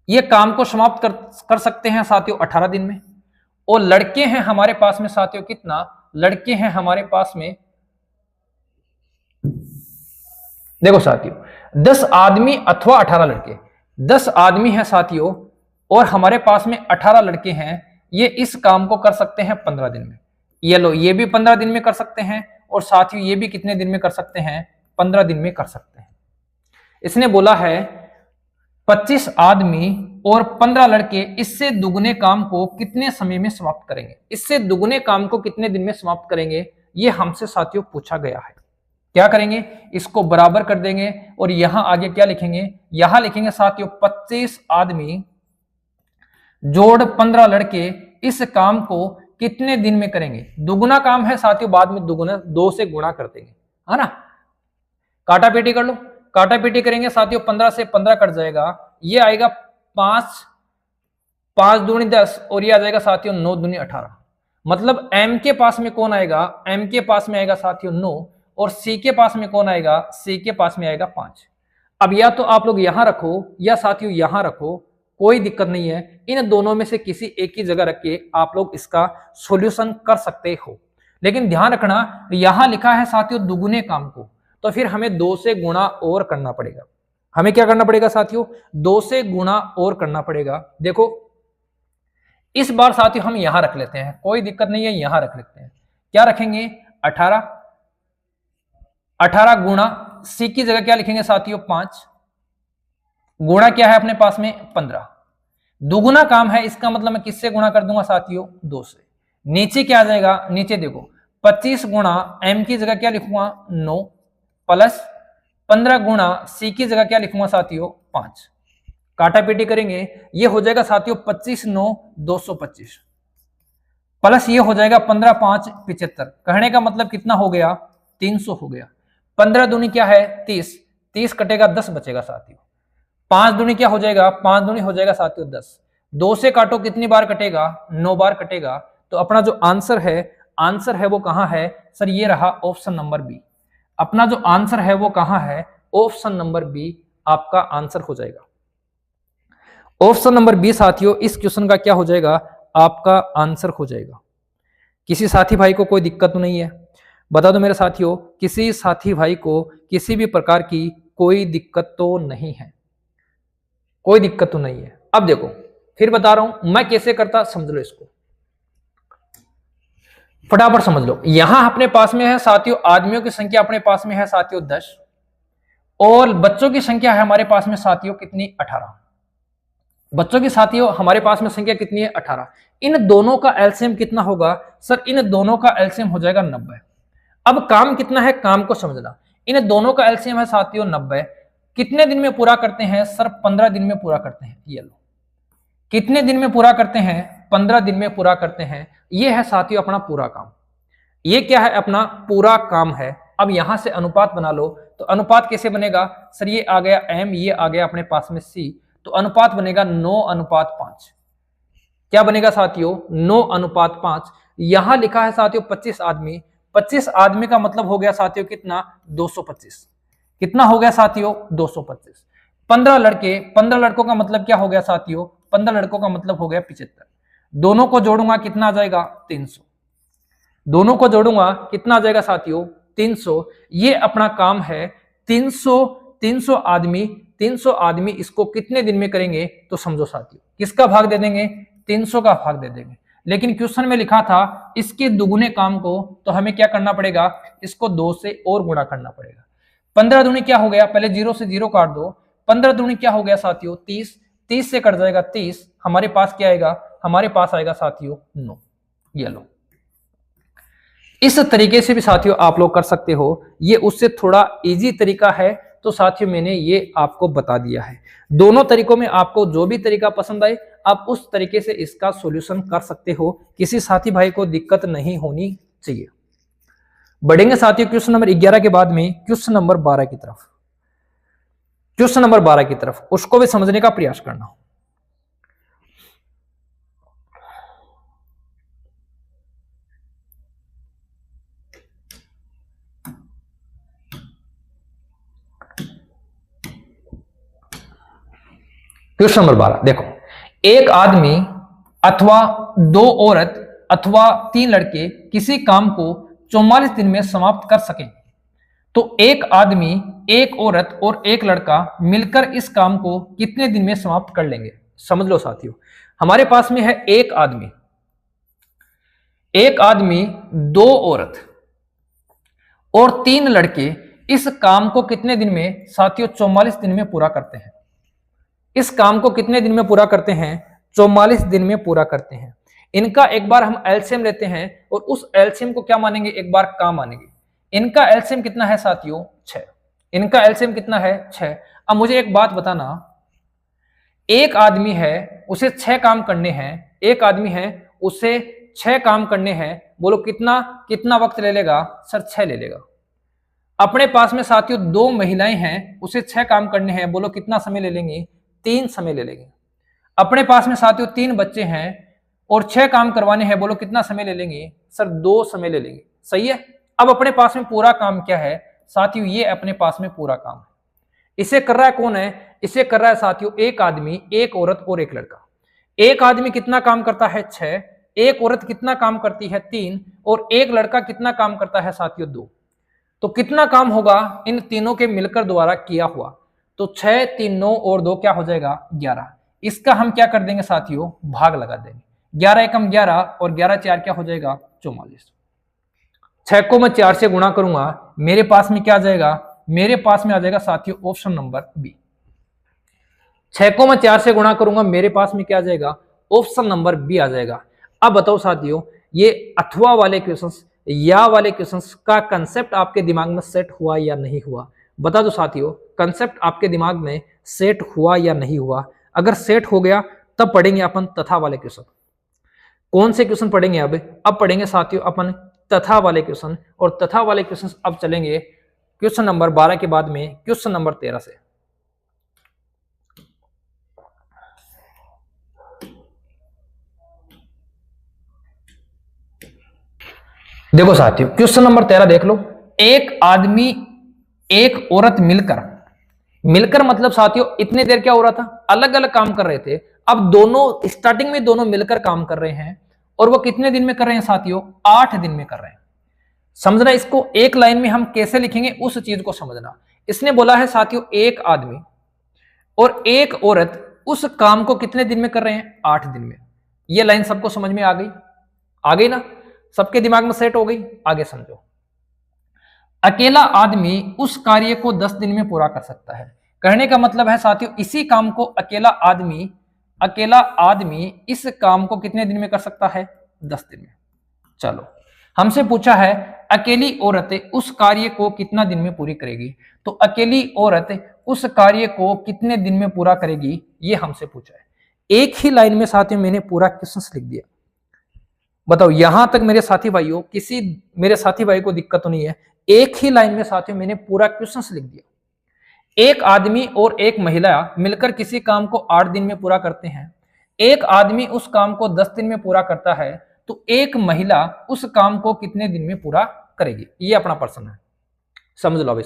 ये काम को समाप्त कर सकते हैं साथियों 18 दिन में, और लड़के हैं हमारे पास में साथियों कितना, लड़के हैं हमारे पास में, देखो साथियों 10 आदमी अथवा 18 लड़के, 10 आदमी हैं साथियों और हमारे पास में 18 लड़के हैं, ये इस काम को कर सकते हैं 15 दिन में। ये लो, ये भी 15 दिन में कर सकते हैं, और साथियों ये भी कितने दिन में कर सकते हैं, 15 दिन में कर सकते हैं। इसने बोला है 25 आदमी और 15 लड़के इससे दुगने काम को कितने समय में समाप्त करेंगे, इससे दुगने काम को कितने दिन में समाप्त करेंगे, ये हमसे साथियों पूछा गया है। क्या करेंगे, इसको बराबर कर देंगे, और यहां आगे क्या लिखेंगे, यहां लिखेंगे साथियों 25 आदमी जोड़ 15 लड़के इस काम को कितने दिन में करेंगे। दुगुना काम है साथियों, बाद में दुगुना 2 से गुणा कर देंगे, है ना। काटा पीटी कर लो, काटा पीटी करेंगे साथियों, 15 से 15 कट जाएगा, ये आएगा 5, 5 दूनी 10 और ये आ जाएगा साथियों 9 दूनी 18। मतलब m के पास में कौन आएगा, m के पास में आएगा साथियों 9 और c के पास में कौन आएगा, c के पास में आएगा 5। अब या तो आप लोग यहां रखो या साथियों यहां रखो, कोई दिक्कत नहीं है, इन दोनों में से किसी एक की जगह रख के आप लोग इसका सॉल्यूशन कर सकते हो। लेकिन ध्यान रखना यहां लिखा है साथियों दुगुने काम को, तो फिर हमें 2 से गुणा और करना पड़ेगा। हमें क्या करना पड़ेगा साथियों, 2 से गुणा और करना पड़ेगा। देखो इस बार साथियों हम यहां रख लेते हैं, कोई दिक्कत नहीं है, यहां रख लेते हैं। क्या रखेंगे, 18, 18 गुणा सी की जगह क्या लिखेंगे साथियों 5, गुणा क्या है अपने पास में 15। दुगुना काम है, इसका मतलब मैं किससे गुणा कर दूंगा साथियों 2 से। नीचे क्या आ जाएगा, नीचे देखो 25 गुणा एम की जगह क्या लिखूंगा 9 प्लस 15 गुणा सी की जगह क्या लिखूंगा साथियों 5। काटा पीटी करेंगे, ये हो जाएगा साथियों 25 9 225 प्लस ये हो जाएगा 15 5 75। कहने का मतलब कितना हो गया, 300 हो गया। 15 दूनी क्या है 30, 30 कटेगा 10 बचेगा साथियों। 5 दूनी क्या हो जाएगा, 5 दूनी हो जाएगा साथियों 10। 2 से काटो कितनी बार कटेगा, 9 बार कटेगा। तो अपना जो आंसर है वो कहां है सर, ये रहा ऑप्शन नंबर बी। अपना जो आंसर है वो कहां है, ऑप्शन नंबर बी आपका आंसर हो जाएगा। ऑप्शन नंबर बी साथियों इस क्वेश्चन का क्या हो जाएगा, आपका आंसर हो जाएगा। किसी साथी भाई को कोई दिक्कत तो नहीं है, बता दो मेरे साथियों, किसी साथी भाई को किसी भी प्रकार की कोई दिक्कत तो नहीं है, कोई दिक्कत तो नहीं है। अब देखो फिर बता रहा हूं मैं कैसे करता, समझ लो इसको, फटाफट समझ लो। यहां अपने पास में है साथियों आदमियों की संख्या अपने पास में है साथियों 10 और बच्चों की संख्या है हमारे पास में साथियों कितनी 18। बच्चों की साथियों हमारे पास में संख्या कितनी है 18। इन दोनों का एलसीएम कितना होगा सर, इन दोनों का एलसीएम हो जाएगा 90। अब काम कितना है, काम को समझना। इन दोनों का एलसीएम है साथियों 90। कितने दिन में पूरा करते हैं सर, 15 दिन में पूरा करते हैं। ये लो, कितने दिन में पूरा करते हैं, 15 दिन में पूरा करते हैं। ये है साथियों अपना पूरा काम, ये क्या है अपना पूरा काम है। अब यहां से अनुपात बना लो, तो अनुपात कैसे बनेगा सर, ये आ गया m, ये आ गया अपने पास में c, तो अनुपात बनेगा 9:5। क्या बनेगा साथियों 9:5। यहां लिखा है साथियों 25 आदमी, 25 आदमी का मतलब हो गया साथियों कितना 225। कितना हो गया साथियों 225। 15 लड़के, 15 लड़कों का मतलब क्या हो गया साथियों, 15 लड़कों का मतलब हो गया 75। दोनों को जोड़ूंगा कितना आ जाएगा 300। दोनों को जोड़ूंगा कितना आ जाएगा साथियों 300। ये अपना काम है 300 आदमी, 300 आदमी इसको कितने दिन में करेंगे, तो समझो साथियों किसका भाग दे देंगे, 300 का भाग दे देंगे। लेकिन क्वेश्चन में लिखा था इसके दुगुने काम को, तो हमें क्या करना पड़ेगा, इसको 2 से और गुणा करना पड़ेगा। 15 दूनी क्या हो गया, पहले 0 से 0 काट दो। 15 दूनी क्या हो गया साथियों 30, 30 से कट जाएगा 30। हमारे पास क्या आएगा, हमारे पास आएगा साथियों 9। ये लो, इस तरीके से भी साथियों आप लोग कर सकते हो। ये उससे थोड़ा इजी तरीका है, तो साथियों मैंने ये आपको बता दिया है। दोनों तरीकों में आपको जो भी तरीका पसंद आए आप उस तरीके से इसका सॉल्यूशन कर सकते हो, किसी साथी भाई को दिक्कत नहीं होनी चाहिए। बढ़ेंगे साथियों क्वेश्चन नंबर 11 के बाद में क्वेश्चन नंबर 12 की तरफ। क्वेश्चन नंबर 12 की तरफ उसको भी समझने का प्रयास करना। क्वेश्चन नंबर 12 देखो, एक आदमी अथवा 2 औरत अथवा 3 लड़के किसी काम को 44 दिन में समाप्त कर सकें, तो एक आदमी, एक औरत और एक लड़का मिलकर इस काम को कितने दिन में समाप्त कर लेंगे। समझ लो साथियों, हमारे पास में है एक आदमी, 2 औरत और 3 लड़के इस काम को कितने दिन में साथियों 44 दिन में पूरा करते हैं। इस काम को कितने दिन में पूरा करते हैं, 44 दिन में पूरा करते हैं। इनका एक बार हम एलसीएम लेते हैं और उस एलसीएम को क्या मानेंगे, एक बार का मानेंगे। इनका एलसीएम कितना है साथियों 6। इनका एलसीएम कितना है 6। अब मुझे एक बात बताना, एक आदमी है उसे 6 काम करने हैं, एक आदमी है उसे 6 काम करने हैं, बोलो कितना कितना वक्त ले लेगा सर? 6 ले लेगा। अपने पास में साथियों 2 महिलाएं हैं, उसे 6 काम करने हैं, बोलो कितना समय ले लेंगे? 3 समय ले लेंगे। अपने पास में साथियों 3 बच्चे हैं और 6 काम करवाने हैं, बोलो कितना समय ले लेंगे सर? 2 समय ले लेंगे। सही है। अब अपने पास में पूरा काम क्या है साथियों? ये अपने पास में पूरा काम है। इसे कर रहा है कौन है? इसे कर रहा है साथियों एक आदमी, एक औरत और एक लड़का। एक आदमी कितना काम करता है? 6। एक औरत कितना काम करती है? 3। और एक लड़का कितना काम करता है साथियों? 2। तो कितना काम होगा इन तीनों के मिलकर द्वारा किया हुआ? तो 6, 3, 9 और 2 क्या हो जाएगा? 11। इसका हम क्या कर देंगे साथियों? भाग लगा देंगे। 11 एकम 11 और 11 4 क्या हो जाएगा? 44। 6 को मैं 4 से गुणा करूंगा, मेरे पास में क्या आ जाएगा? मेरे पास में आ जाएगा साथियों ऑप्शन नंबर बी। 6 को मैं 4 से गुणा करूंगा, मेरे पास में क्या आ जाएगा? ऑप्शन नंबर बी आ जाएगा। अब बताओ साथियों, ये अथवा वाले क्वेश्चंस, या वाले क्वेश्चंस का कंसेप्ट आपके दिमाग में सेट हुआ या नहीं हुआ? बता दो साथियों, कंसेप्ट आपके दिमाग में सेट हुआ या नहीं हुआ? अगर सेट हो गया तब पढ़ेंगे अपन तथा वाले क्वेश्चन। कौन से क्वेश्चन पढ़ेंगे? अब पढ़ेंगे साथियों अपन तथा वाले क्वेश्चन, और तथा वाले क्वेश्चन अब चलेंगे क्वेश्चन नंबर 12 के बाद में क्वेश्चन नंबर 13 से। देखो साथियों, क्वेश्चन नंबर 13 देख लो। एक आदमी एक औरत मिलकर मतलब साथियों इतने देर क्या हो रहा था? अलग अलग काम कर रहे थे। अब दोनों स्टार्टिंग में दोनों मिलकर काम कर रहे हैं, और वो कितने दिन में कर रहे हैं साथियों? 8 दिन में कर रहे हैं। समझना, इसको एक लाइन में हम कैसे लिखेंगे उस चीज को समझना। इसने बोला है साथियों एक आदमी और एक औरत उस काम को कितने दिन में कर रहे हैं? 8 दिन में। ये लाइन सबको समझ में आ गई? आ गई ना? सबके दिमाग में सेट हो गई? आगे समझो। अकेला आदमी उस कार्य को 10 दिन में पूरा कर सकता है। कहने का मतलब है साथियों इसी काम को अकेला आदमी इस काम को कितने दिन में कर सकता है? 10 दिन में। चलो, हमसे पूछा है अकेली औरत उस कार्य को कितना दिन में पूरी करेगी। तो अकेली औरत उस कार्य को कितने दिन में पूरा करेगी, ये हमसे पूछा है। एक ही लाइन में साथियों मैंने पूरा क्वेश्चन लिख दिया। बताओ यहां तक मेरे साथी भाइयों, किसी मेरे साथी भाई को दिक्कत तो नहीं है? एक ही लाइन में साथियों मैंने पूरा क्वेश्चन लिख दिया। एक आदमी और एक महिला मिलकर किसी काम को 8 दिन में पूरा करते हैं। एक आदमी उस काम को 10 दिन में पूरा करता है, तो एक महिला उस काम को कितने दिन में पूरा करेगी? ये अपना प्रश्न है। समझ लो अब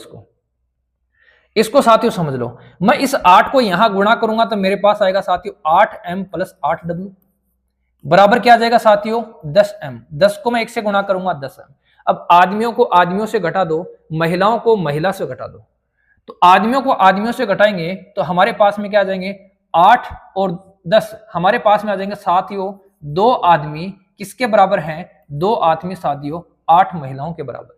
इसको साथियों समझ लो। मैं इस 8 को यहां गुणा करूंगा तो मेरे पास आएगा साथियों 8m + 8w बराबर क्या आ जाएगा साथियों? 10m। 10 को मैं 1 से गुणा करूंगा 10m। अब आदमियों को आदमियों से घटा दो, महिलाओं को महिला से घटा दो। तो आदमियों को आदमियों से घटाएंगे तो हमारे पास में क्या आ जाएंगे? 8 और 10 हमारे पास में आ जाएंगे साथियों 2 आदमी किसके बराबर हैं? 2 आदमी साथियों 8 महिलाओं के बराबर है।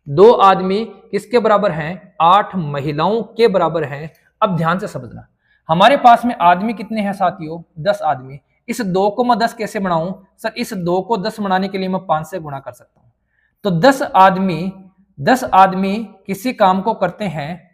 2 आदमी किसके बराबर हैं? 8 महिलाओं के बराबर हैं। अब ध्यान से समझना, हमारे पास में आदमी कितने हैं साथियों? 10 आदमी। इस 2 को मैं 10 कैसे बनाऊं सर? इस 2 को 10 बनाने के लिए मैं 5 से गुणा कर सकता हूं। तो 10 आदमी किसी काम को करते हैं।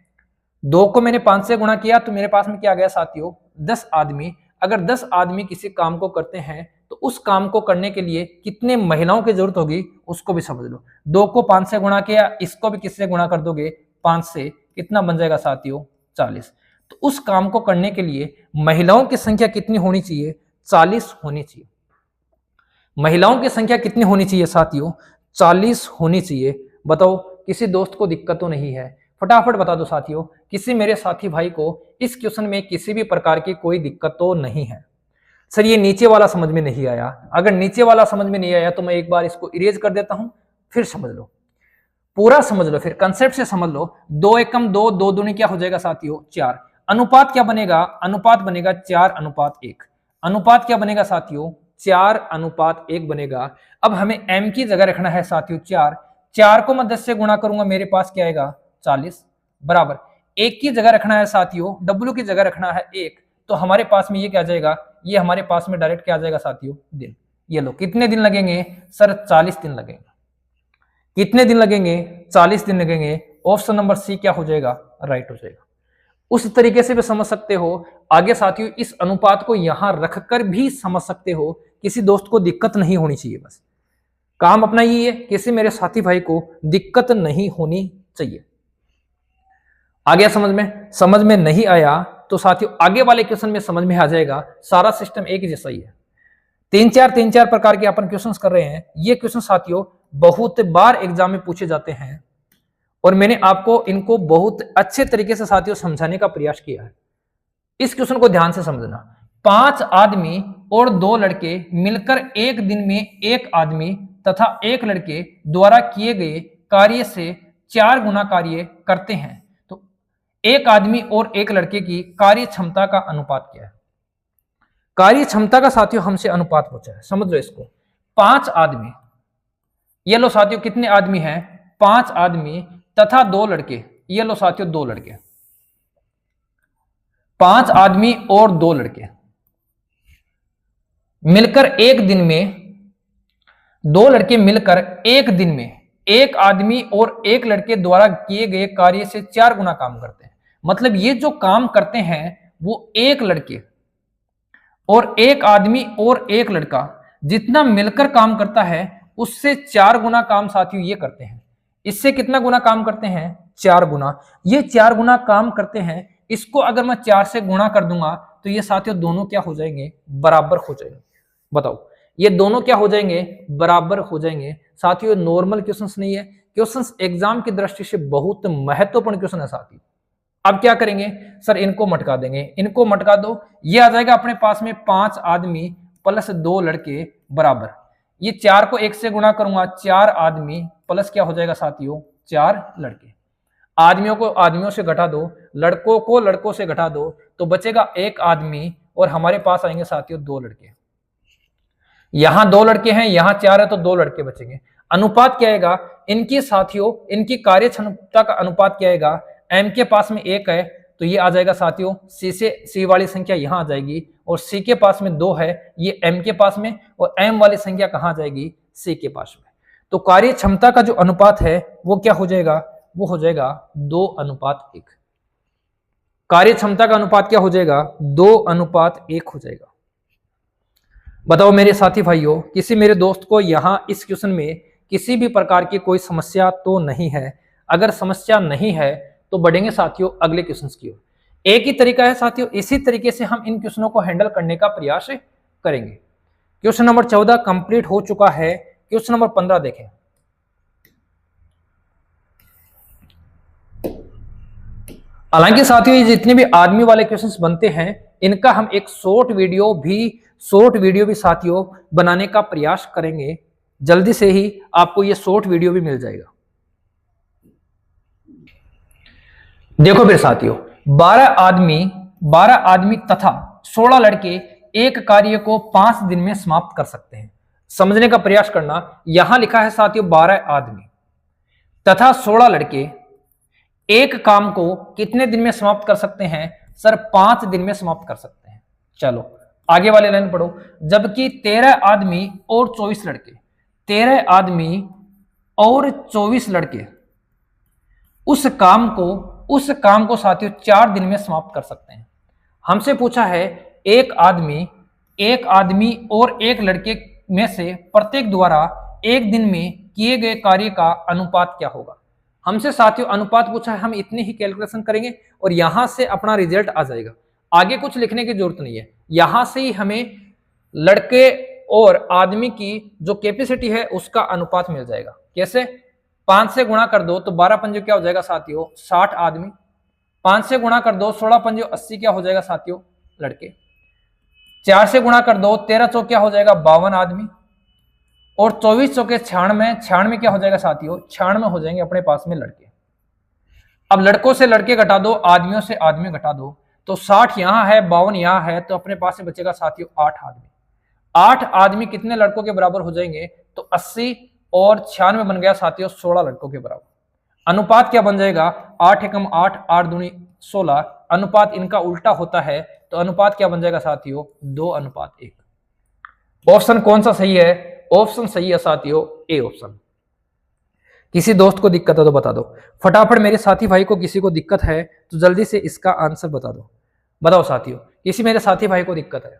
2 को मैंने 5 से गुणा किया तो मेरे पास में क्या आ गया साथियों? 10 आदमी। अगर 10 आदमी किसी काम को करते हैं तो उस काम को करने के लिए कितने महिलाओं की जरूरत होगी उसको भी समझ लो। 2 को 5 से गुणा किया, इसको भी किससे गुणा कर दोगे? 5 से। कितना बन जाएगा साथियों? 40। तो उस काम को करने के लिए महिलाओं की संख्या कितनी होनी चाहिए? 40 होनी चाहिए। महिलाओं की संख्या कितनी होनी चाहिए साथियों? 40 होनी चाहिए। बताओ किसी दोस्त को दिक्कत तो नहीं है? फटाफट बता दो साथियों, किसी मेरे साथी भाई को इस क्वेश्चन में किसी भी प्रकार की कोई दिक्कत तो नहीं है? सर ये नीचे वाला समझ में नहीं आया। अगर नीचे वाला समझ में नहीं आया तो मैं एक बार इसको इरेज कर देता हूं, फिर समझ लो, पूरा समझ लो, फिर कंसेप्ट से समझ लो। 2 एकम 2, 2 दूनी क्या हो जाएगा साथियों? 4। अनुपात क्या बनेगा? अनुपात बनेगा 4:1। अनुपात क्या बनेगा साथियों? 4:1 बनेगा। अब हमें m की जगह रखना है साथियों 4। 4 को मैं 10 से गुणा करूंगा, मेरे पास क्या आएगा? 40 बराबर 1 की जगह रखना है साथियों, w की जगह रखना है 1। तो हमारे पास में ये क्या आ जाएगा? ये हमारे पास में डायरेक्ट क्या आ जाएगा साथियों? दिन। ये लो, कितने दिन लगेंगे सर? 40 दिन लगेंगे। कितने दिन लगेंगे? 40 दिन लगेंगे। ऑप्शन नंबर सी क्या हो जाएगा? राइट हो जाएगा। उस तरीके से भी समझ सकते हो। आगे साथियों इस अनुपात को यहां रखकर भी समझ सकते हो किसी दोस्त को दिक्कत नहीं होनी चाहिए। बस काम अपना यही है, किसी मेरे साथी भाई को दिक्कत नहीं होनी चाहिए। आ गया समझ में? समझ में नहीं आया तो साथियों आगे वाले क्वेश्चन में समझ में आ जाएगा। सारा सिस्टम एक जैसा ही है। तीन चार प्रकार के अपन क्वेश्चंस कर रहे हैं। ये क्वेश्चन साथियों बहुत बार एग्जाम में पूछे जाते हैं और मैंने आपको इनको बहुत अच्छे तरीके से साथियों समझाने का प्रयास किया है। इस क्वेश्चन को ध्यान से समझना। 5 आदमी और 2 लड़के मिलकर एक दिन में एक आदमी तथा एक लड़के द्वारा किए गए कार्य से 4 गुना कार्य करते हैं, तो एक आदमी और एक लड़के की कार्य क्षमता का अनुपात क्या है? कार्य क्षमता का साथियों हमसे अनुपात पूछा है, समझ लो इसको। 5 आदमी, ये लो साथियों कितने आदमी हैं? 5 आदमी तथा 2 लड़के, ये लो साथियों 2 लड़के। 5 आदमी और 2 लड़के मिलकर एक दिन में, 2 लड़के मिलकर एक दिन में एक आदमी और एक लड़के द्वारा किए गए कार्य से 4 गुना काम करते हैं। मतलब ये जो काम करते हैं वो एक लड़के और एक आदमी और एक लड़का जितना मिलकर काम करता है उससे 4 गुना काम साथियों ये करते हैं। इससे कितना गुना काम करते हैं? 4 गुना। ये 4 गुना काम करते हैं। इसको अगर मैं 4 से गुणा कर दूंगा तो ये साथियों दोनों क्या हो जाएंगे? बराबर हो जाएंगे। बताओ ये दोनों क्या हो जाएंगे? बराबर हो जाएंगे। साथियों नॉर्मल क्वेश्चंस नहीं है, क्वेश्चंस एग्जाम की दृष्टि से बहुत महत्वपूर्ण क्वेश्चन है साथियों। अब क्या करेंगे सर? इनको मटका देंगे। इनको मटका दो, ये आ जाएगा अपने पास में 5 आदमी प्लस 2 लड़के बराबर, ये 4 को 1 से गुणा करूंगा, 4 आदमी प्लस क्या हो जाएगा साथियों? 4 लड़के। आदमियों को आदमियों से घटा दो, लड़कों को लड़कों से घटा दो, तो बचेगा 1 आदमी और हमारे पास आएंगे साथियों 2 लड़के। यहां 2 लड़के हैं, यहां 4 है तो 2 लड़के बचेंगे। अनुपात क्या आएगा इनकी साथियों? इनकी कार्य क्षमता का अनुपात क्या आएगा? m के पास में 1 है तो ये आ जाएगा साथियों c से c वाली संख्या यहां आ जाएगी, और c के पास में 2 है ये m के पास में, और m वाली संख्या कहां जाएगी? c के पास में। तो कार्य क्षमता का जो अनुपात है वो क्या हो जाएगा? वो हो जाएगा 2:1। कार्य क्षमता का अनुपात क्या हो जाएगा? 2:1 हो जाएगा। बताओ मेरे साथी भाइयों, किसी मेरे दोस्त को यहां इस क्वेश्चन में किसी भी प्रकार की कोई समस्या तो नहीं है? अगर समस्या नहीं है तो बढ़ेंगे साथियों अगले क्वेश्चंस की ओर। एक ही तरीका है साथियों, इसी तरीके से हम इन क्वेश्चनों को हैंडल करने का प्रयास करेंगे। क्वेश्चन नंबर 14 कंप्लीट हो चुका है। क्वेश्चन नंबर 15 देखें। हालांकि साथियों ये जितने भी आदमी वाले क्वेश्चंस बनते हैं इनका हम एक शॉर्ट वीडियो भी साथियों बनाने का प्रयास करेंगे। जल्दी से ही आपको ये शॉर्ट वीडियो भी मिल जाएगा। देखो मेरे साथियों, 12 आदमी तथा 16 लड़के एक कार्य को 5 दिन में समाप्त कर सकते हैं। समझने का प्रयास करना। यहां लिखा है साथियों 12 आदमी तथा 16 लड़के एक काम को कितने दिन में समाप्त कर सकते हैं? सर 5 दिन में समाप्त कर सकते हैं। चलो आगे वाले लाइन पढ़ो। जबकि 13 आदमी और 24 लड़के, 13 आदमी और 24 लड़के उस काम को साथियों 4 दिन में समाप्त कर सकते हैं। हमसे पूछा है एक आदमी और एक लड़के में से प्रत्येक द्वारा एक दिन में किए गए कार्य का अनुपात क्या होगा? हमसे साथियों अनुपात पूछा है, हम इतनी ही कैलकुलेशन करेंगे और यहां से अपना रिजल्ट आ जाएगा। आगे कुछ लिखने की जरूरत नहीं है, यहां से ही हमें लड़के और आदमी की जो कैपेसिटी है उसका अनुपात मिल जाएगा। कैसे? 5 से गुणा कर दो तो 12 पंजे क्या हो जाएगा साथियों? 60 आदमी। 5 से गुणा कर दो 16 पंजे 80 क्या हो जाएगा साथियों? लड़के। 4 से गुणा कर दो 13 चौक क्या हो जाएगा? 52 आदमी। और 24 चौके 96 क्या हो जाएगा साथियों? 96 हो जाएंगे अपने पास में लड़के। अब लड़कों से लड़के घटा दो, आदमियों से आदमी घटा दो, तो 60 यहां है 52 यहां है, तो अपने पास में बचेगा साथियों 8 आदमी। 8 आदमी कितने लड़कों के बराबर हो जाएंगे? तो 80 और 96 बन गया साथियों 16 लड़कों के बराबर। अनुपात क्या बन जाएगा? 8 एकम 8, 8 दूनी 16। अनुपात इनका उल्टा होता है तो अनुपात क्या बन जाएगा साथियों? 2:1। ऑप्शन कौन सा सही है? ऑप्शन सही है साथियों ए ऑप्शन। किसी दोस्त को दिक्कत है तो बता दो फटाफट। मेरे साथी भाई को किसी को दिक्कत है तो जल्दी से इसका आंसर बता दो। बताओ साथियों, किसी मेरे साथी भाई को दिक्कत है?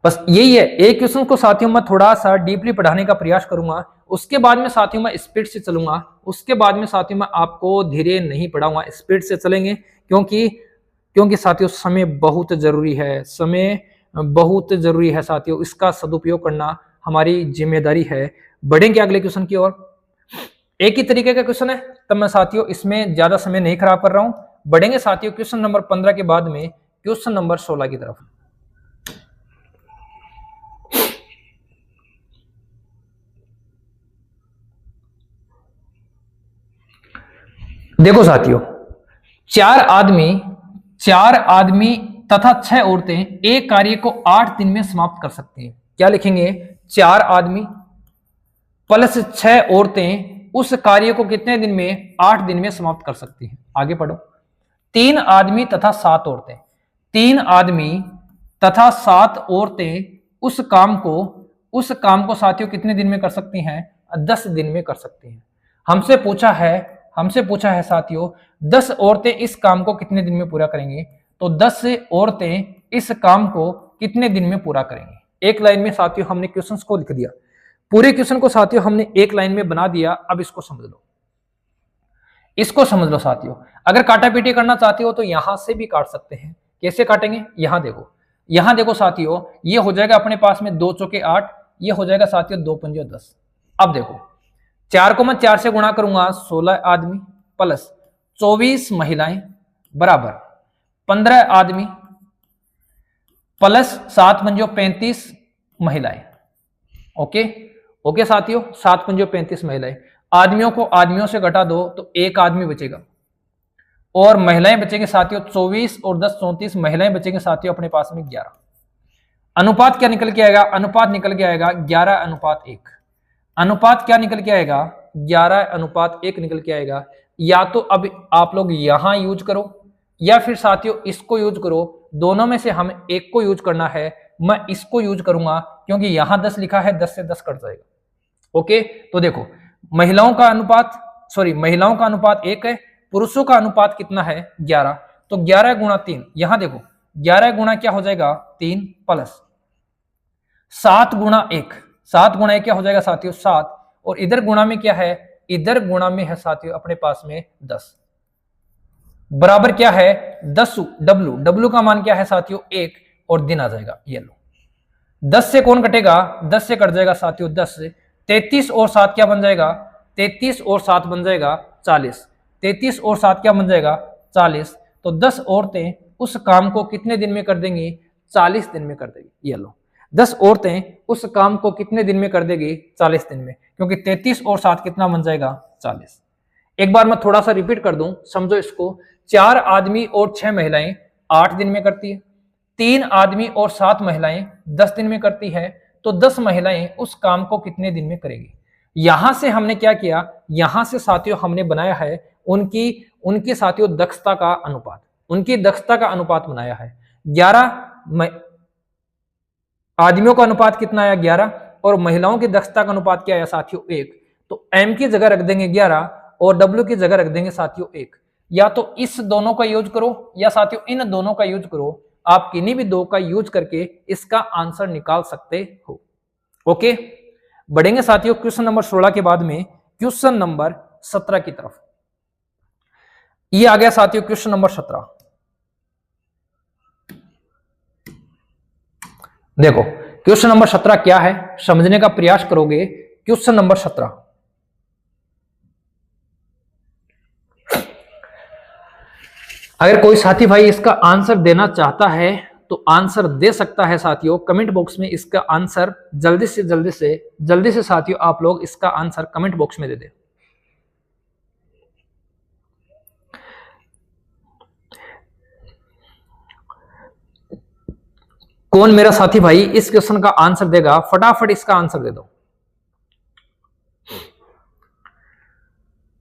बस यही है। एक क्वेश्चन को साथियों मैं थोड़ा सा डीपली पढ़ाने का प्रयास करूंगा, उसके बाद में साथियों मैं स्पीड से चलूंगा, उसके बाद में साथियों मैं आपको धीरे नहीं पढ़ाऊंगा, स्पीड से चलेंगे, क्योंकि साथियों समय बहुत जरूरी है, समय बहुत जरूरी है साथियों, इसका सदुपयोग करना हमारी जिम्मेदारी है। बढ़ेंगे अगले क्वेश्चन की ओर। एक ही तरीके का क्वेश्चन है, तब मैं साथियों इसमें ज्यादा समय नहीं खराब कर रहा हूं। बढ़ेंगे साथियों क्वेश्चन नंबर 15 के बाद में क्वेश्चन नंबर 16 की तरफ। देखो साथियों, चार आदमी तथा 6 औरतें एक कार्य को 8 दिन में समाप्त कर सकती हैं। क्या लिखेंगे? 4 आदमी प्लस 6 औरतें उस कार्य को कितने दिन में? 8 दिन में समाप्त कर सकती हैं। आगे पढ़ो। 3 आदमी तथा 7 औरतें, 3 आदमी तथा 7 औरतें उस काम को साथियों कितने दिन में कर सकती हैं? 10 दिन में कर सकती हैं। हमसे पूछा है साथियों 10 औरतें इस काम को कितने दिन में पूरा करेंगी? तो 10 औरतें इस काम को कितने दिन में पूरा करेंगी? एक लाइन में साथियों हमने क्वेश्चंस को लिख दिया, पूरे क्वेश्चन को साथियों हमने एक लाइन में बना दिया। अब इसको समझ लो साथियों। अगर काटा पीटी करना चाहते हो तो यहां से भी काट सकते हैं। कैसे काटेंगे? यहां देखो साथियों, ये हो जाएगा अपने पास में 2 चौके 8, ये हो जाएगा साथियों 2 पंजे 10। अब देखो 4 को मैं 4 से गुणा करूंगा, 16 आदमी प्लस 24 महिलाएं बराबर 15 आदमी प्लस 7 पंजो 35 महिलाएं। ओके साथियों, 7 पंजो 35 महिलाएं। आदमियों को आदमियों से घटा दो तो एक आदमी बचेगा और महिलाएं बचेंगे साथियों 24 और 10 34 महिलाएं बचेंगे साथियों अपने पास में 11। अनुपात क्या निकल के आएगा? अनुपात निकल के आएगा 11:1। अनुपात क्या निकल के आएगा? 11:1 निकल के आएगा। या तो अब आप लोग यहां यूज करो या फिर साथियों इसको यूज करो, दोनों में से हमें एक को यूज करना है। मैं इसको यूज करूंगा क्योंकि यहां 10 लिखा है, 10 से 10 कट जाएगा। ओके, तो देखो महिलाओं का अनुपात 1 है, पुरुषों का अनुपात कितना है? 11। तो 11 गुणा 3, यहां देखो 11 गुणा क्या हो जाएगा? 3 प्लस 7 गुणा 1, 7 गुणा 1 क्या हो जाएगा साथियों? 7। और इधर गुणा में क्या है? इधर गुणा में है साथियों अपने पास में 10 बराबर क्या है? 10 डब्लू का मान क्या है साथियों? 1 और दिन आ जाएगा। ये लो 10 से कौन कटेगा? 10 से कट जाएगा साथियों 10 से। 33 और 7 क्या बन जाएगा? 33 और 7 बन जाएगा 40। 33 और 7 क्या बन जाएगा? 40। तो 10 औरतें उस काम को कितने दिन में कर देंगी? 40 दिन में कर देगी। ये लो 10 औरतें उस काम को कितने दिन में कर देगी? 40 दिन में, क्योंकि 33 और 7 कितना बन जाएगा? 40। एक बार मैं थोड़ा सा रिपीट कर दूं, समझो इसको। 4 आदमी और 6 महिलाएं 8 दिन में करती है, 3 आदमी और 7 महिलाएं 10 दिन में करती है। तो 10 महिलाएं उस काम को कितने दिन में करेगी? यहां से हमने क्या किया? यहां से साथियों हमने बनाया है उनकी साथियों दक्षता का अनुपात, उनकी दक्षता का अनुपात बनाया है। 11 आदमियों का अनुपात कितना आया? 11। और महिलाओं की दक्षता का अनुपात क्या आया साथियों? 1। तो m की जगह रख देंगे 11 और w की जगह रख देंगे साथियों 1। या तो इस दोनों का यूज करो या साथियों इन दोनों का यूज करो, आप किन्हीं भी दो का यूज करके इसका आंसर निकाल सकते हो। ओके, बढ़ेंगे साथियों क्वेश्चन नंबर 16 के बाद में क्वेश्चन नंबर 17 की तरफ। ये आ गया साथियों क्वेश्चन नंबर 17। देखो क्वेश्चन नंबर 17 क्या है, समझने का प्रयास करोगे। क्वेश्चन नंबर 17, अगर कोई साथी भाई इसका आंसर देना चाहता है तो आंसर दे सकता है साथियों। कमेंट बॉक्स में इसका आंसर जल्दी से साथियों आप लोग इसका आंसर कमेंट बॉक्स में दे दें। कौन मेरा साथी भाई इस क्वेश्चन का आंसर देगा? फटाफट इसका आंसर दे दो।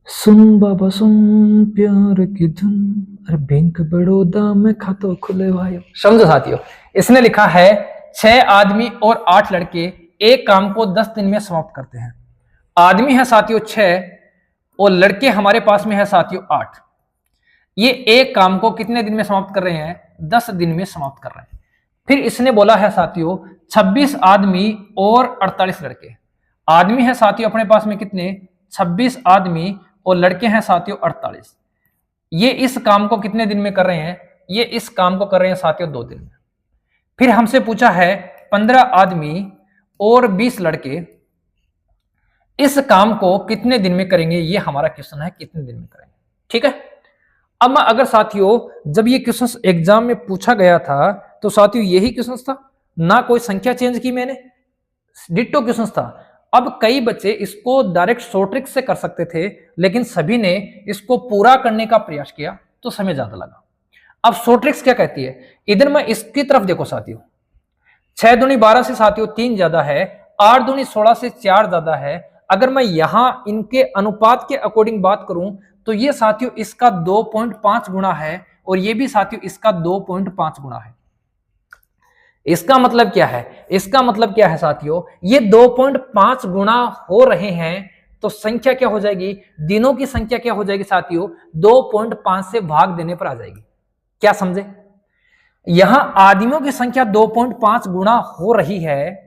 सुन बाबा सुन प्यार की धुन, अरे बैंक बड़ौदा में खातो खुले भाई। समझो साथियों, इसने लिखा है 6 आदमी और 8 लड़के एक काम को 10 दिन में समाप्त करते हैं। आदमी है साथियों 6 और लड़के हमारे पास में है साथियों 8। ये एक काम को कितने दिन में समाप्त कर रहे हैं? 10 दिन में समाप्त कर रहे हैं। फिर इसने बोला है साथियों 26 आदमी और 48 लड़के। आदमी है साथियों अपने पास में कितने, 26 आदमी, और लड़के हैं साथियों 48। ये इस काम को कितने दिन में कर रहे हैं, ये इस काम को कर रहे हैं साथियों 2 दिन में। फिर हमसे पूछा है 15 आदमी और 20 लड़के इस काम को कितने दिन में करेंगे, ये हमारा क्वेश्चन है, कितने दिन में करेंगे। ठीक है। अब अगर साथियों जब ये क्वेश्चन एग्जाम में पूछा गया था तो साथियों यही क्वेश्चन था, ना कोई संख्या चेंज की मैंने, डिट्टो क्वेश्चन था। अब कई बच्चे इसको डायरेक्ट शॉर्ट ट्रिक से कर सकते थे, लेकिन सभी ने इसको पूरा करने का प्रयास किया तो समय ज्यादा लगा। अब शॉर्ट ट्रिक्स क्या कहती है, इधर मैं इसकी तरफ देखो साथियों, 6 दूनी 12 से साथियों 3 ज्यादा है, 8 दूनी 16 से 4 ज्यादा है। अगर मैं यहां इनके अनुपात के अकॉर्डिंग बात करूं तो ये साथियों इसका 2.5 गुना है, और ये भी साथियों इसका 2.5 गुना है। इसका मतलब क्या है, इसका मतलब क्या है साथियों, ये 2.5 गुना हो रहे हैं, तो संख्या क्या हो जाएगी, दिनों की संख्या क्या हो जाएगी साथियों, 2.5 से भाग देने पर आ जाएगी। क्या समझे, यहां आदमियों की संख्या 2.5 गुना हो रही है,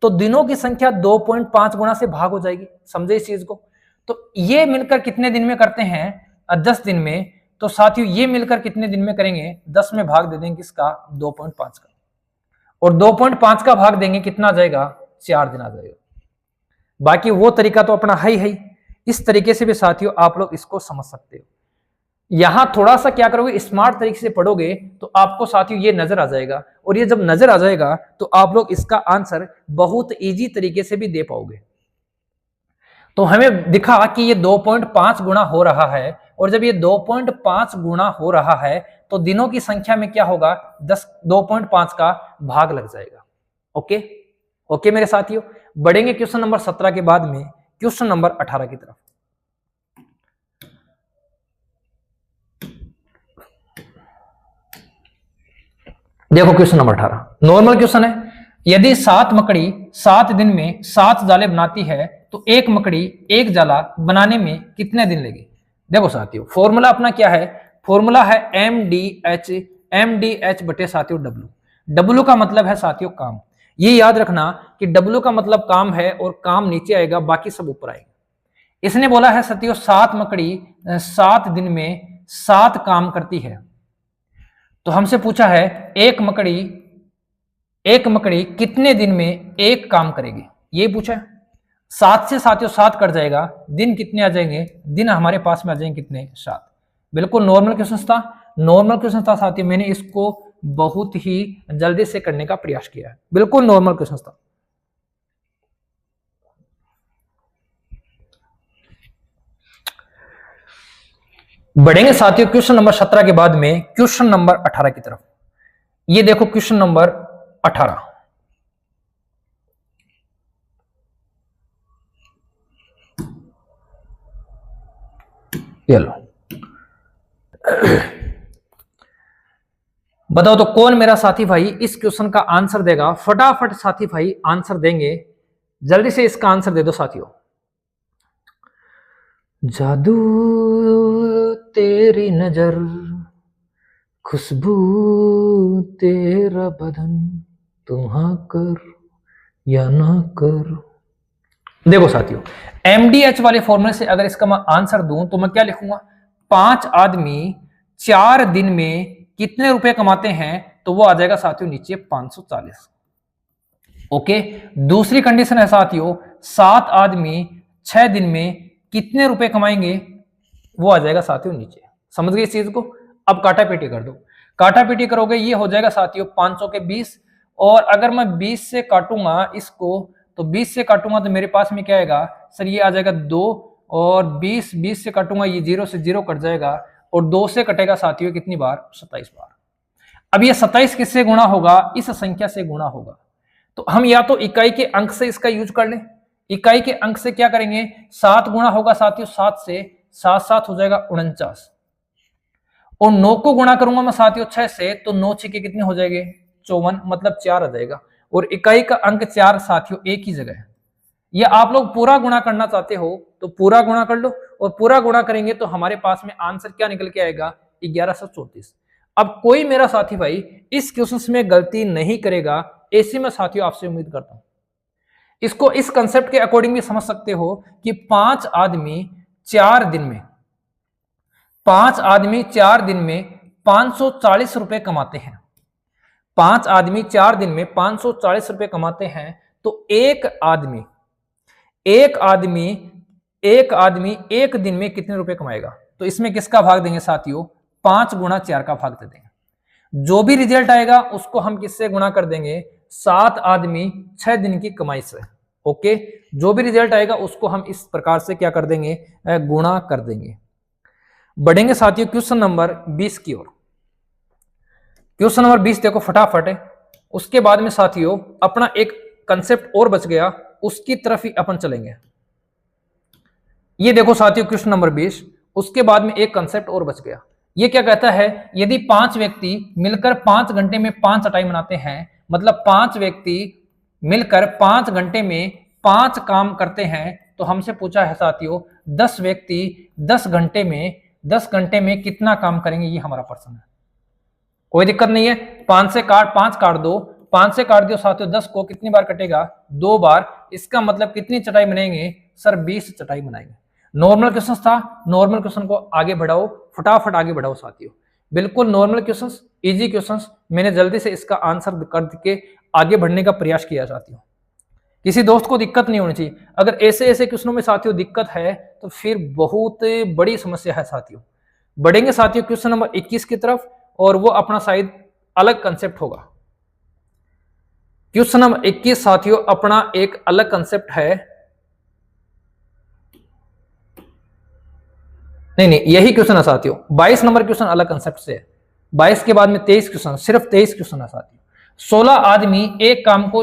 तो दिनों की संख्या 2.5 गुना से भाग हो जाएगी। समझे इस चीज को। तो ये मिलकर कितने दिन में करते हैं, 10 दिन में। तो साथियों ये मिलकर कितने दिन में करेंगे, 10 में भाग दे देंगे किसका, 2.5 का, और 2.5 का भाग देंगे कितना आ जाएगा, 4 दिन आ जाएगा। बाकी वो तरीका तो अपना है ही। इस तरीके से भी साथियों आप लोग इसको समझ सकते हो। यहां थोड़ा सा क्या करोगे, स्मार्ट तरीके से पढ़ोगे तो आपको साथियों ये नजर आ जाएगा, और ये जब नजर आ जाएगा तो आप लोग इसका आंसर बहुत इजी तरीके से भी दे पाओगे। तो हमें दिखा कि ये 2.5 गुना हो रहा है, और जब ये 2.5 गुना हो रहा है तो दिनों की संख्या में क्या होगा, 2.5 का भाग लग जाएगा। ओके ओके मेरे साथियों, बढ़ेंगे क्वेश्चन नंबर 17 के बाद में क्वेश्चन नंबर 18 की तरफ। देखो क्वेश्चन नंबर 18 नॉर्मल क्वेश्चन है। यदि 7 मकड़ी 7 दिन में 7 जाले बनाती है तो एक मकड़ी एक जाला बनाने में कितने दिन लेगी। देखो साथियों फॉर्मूला अपना क्या है, फॉर्मूला है MDH बटे साथियों W का मतलब है साथियों काम। ये याद रखना कि W का मतलब काम है, और काम नीचे आएगा, बाकी सब ऊपर आएगा। इसने बोला है साथियों 7 मकड़ी 7 दिन में 7 काम करती है, तो हमसे पूछा है एक मकड़ी कितने दिन में एक काम करेगी, ये पूछा है। 7 से साथियों 7 कट जाएगा, दिन कितने आ जाएंगे, दिन हमारे पास में आ जाएंगे कितने, 7। बिल्कुल नॉर्मल क्वेश्चन था साथियों, मैंने इसको बहुत ही जल्दी से करने का प्रयास किया है, बिल्कुल नॉर्मल क्वेश्चन था। बढ़ेंगे साथियों क्वेश्चन नंबर 17 के बाद में क्वेश्चन नंबर 18 की तरफ। ये देखो क्वेश्चन नंबर 18, ये लो। बताओ तो कौन मेरा साथी भाई इस क्वेश्चन का आंसर देगा, फटाफट साथी भाई आंसर देंगे, जल्दी से इसका आंसर दे दो साथियों। जादू तेरी नजर, खुशबू तेरा बदन, तुम हाँ कर या ना कर। देखो साथियों MDH वाले फॉर्मूले से अगर इसका मैं आंसर दूं तो मैं क्या लिखूंगा, 5 आदमी 4 दिन में कितने रुपए कमाते हैं, तो वो आ जाएगा साथियों नीचे 540। ओके, दूसरी कंडीशन है साथियों 7 आदमी 6 दिन में कितने रुपए कमाएंगे, वो आ जाएगा साथियों नीचे। समझ गए इस चीज को। अब काटा पीटी कर दो, काटा पीटी करोगे ये हो जाएगा साथियों 500 के 20, और अगर मैं 20 से काटूंगा इसको, तो 20 से काटूंगा तो मेरे पास में क्या आएगा सर, ये आ जाएगा 2, और 20 से काटूंगा ये 0 से 0 कट जाएगा, और 2 से कटेगा साथियों कितनी बार, 27 बार। अब ये 27 किससे गुणा होगा, इस संख्या से गुणा होगा। तो हम या तो इकाई के अंक से इसका यूज कर लें, इकाई के अंक से क्या करेंगे, 7 गुणा होगा साथियों 7 से, 7 7 हो जाएगा 49, और 9 को गुणा करूंगा मैं साथियों 6 से, तो 9 6 के कितने हो जाएंगे 54, मतलब 4 आ जाएगा, और इकाई का अंक 4 साथियों एक ही जगह है। ये आप लोग पूरा गुणा करना चाहते हो तो पूरा गुणा कर लो, और पूरा गुणा करेंगे तो हमारे पास में आंसर क्या निकल के आएगा 1134। अब कोई मेरा साथी भाई इस क्वेश्चन में गलती नहीं करेगा, ऐसी मैं साथियों आपसे उम्मीद करता हूं। इसको इस कंसेप्ट के अकॉर्डिंग भी समझ सकते हो कि 5 आदमी 4 दिन में 540 रुपए कमाते हैं। 5 आदमी 4 दिन में 540 रुपए कमाते हैं, तो एक आदमी एक दिन में कितने रुपए कमाएगा? तो इसमें किसका भाग देंगे साथियों? 5 गुणा 4 का भाग दे देंगे। जो भी रिजल्ट आएगा उसको हम किससे गुणा कर देंगे? 7 आदमी 6 दिन की कमाई से। ओके, जो भी रिजल्ट आएगा उसको हम इस प्रकार से क्या कर देंगे? गुणा कर देंगे। बढ़ेंगे साथियों क्वेश्चन नंबर 20 की ओर। क्वेश्चन नंबर 20 देखो फटाफट है। उसके बाद में साथियों अपना एक कंसेप्ट और बच गया, उसकी तरफ ही अपन चलेंगे। ये देखो साथियों क्वेश्चन नंबर 20, उसके बाद में एक कंसेप्ट और बच गया। ये क्या कहता है? यदि 5 व्यक्ति मिलकर 5 घंटे में 5 चटाई बनाते हैं, मतलब 5 व्यक्ति मिलकर 5 घंटे में 5 काम करते हैं, तो हमसे पूछा है साथियों 10 व्यक्ति 10 घंटे में कितना काम करेंगे? ये हमारा प्रश्न है। कोई दिक्कत नहीं है, 5 काट दो, 5 से काट दियो साथियों 10 को, कितनी बार कटेगा? 2 बार। इसका मतलब कितनी चटाई बनाएंगे सर? 20 चटाई बनाएंगे। नॉर्मल क्वेश्चन था, नॉर्मल क्वेश्चन को आगे बढ़ाओ, फटाफट आगे बढ़ाओ साथियों। बिल्कुल नॉर्मल क्वेश्चंस, इजी क्वेश्चंस, मैंने जल्दी से इसका आंसर कर के आगे बढ़ने का प्रयास किया साथियों। किसी दोस्त को दिक्कत नहीं होनी चाहिए। अगर ऐसे क्वेश्चनों में साथियों दिक्कत है तो फिर बहुत बड़ी समस्या है साथियों। बढ़ेंगे साथियों क्वेश्चन नंबर 21 की तरफ, और वो अपना शायद अलग कंसेप्ट होगा। क्वेश्चन नंबर 21 साथियों अपना एक अलग कंसेप्ट है। नहीं, यही क्वेश्चन है साथियों। 22 नंबर क्वेश्चन अलग कंसेप्ट से है। 22 के बाद में 23 क्वेश्चन, सिर्फ 23 क्वेश्चन है साथियों। 16 आदमी एक काम को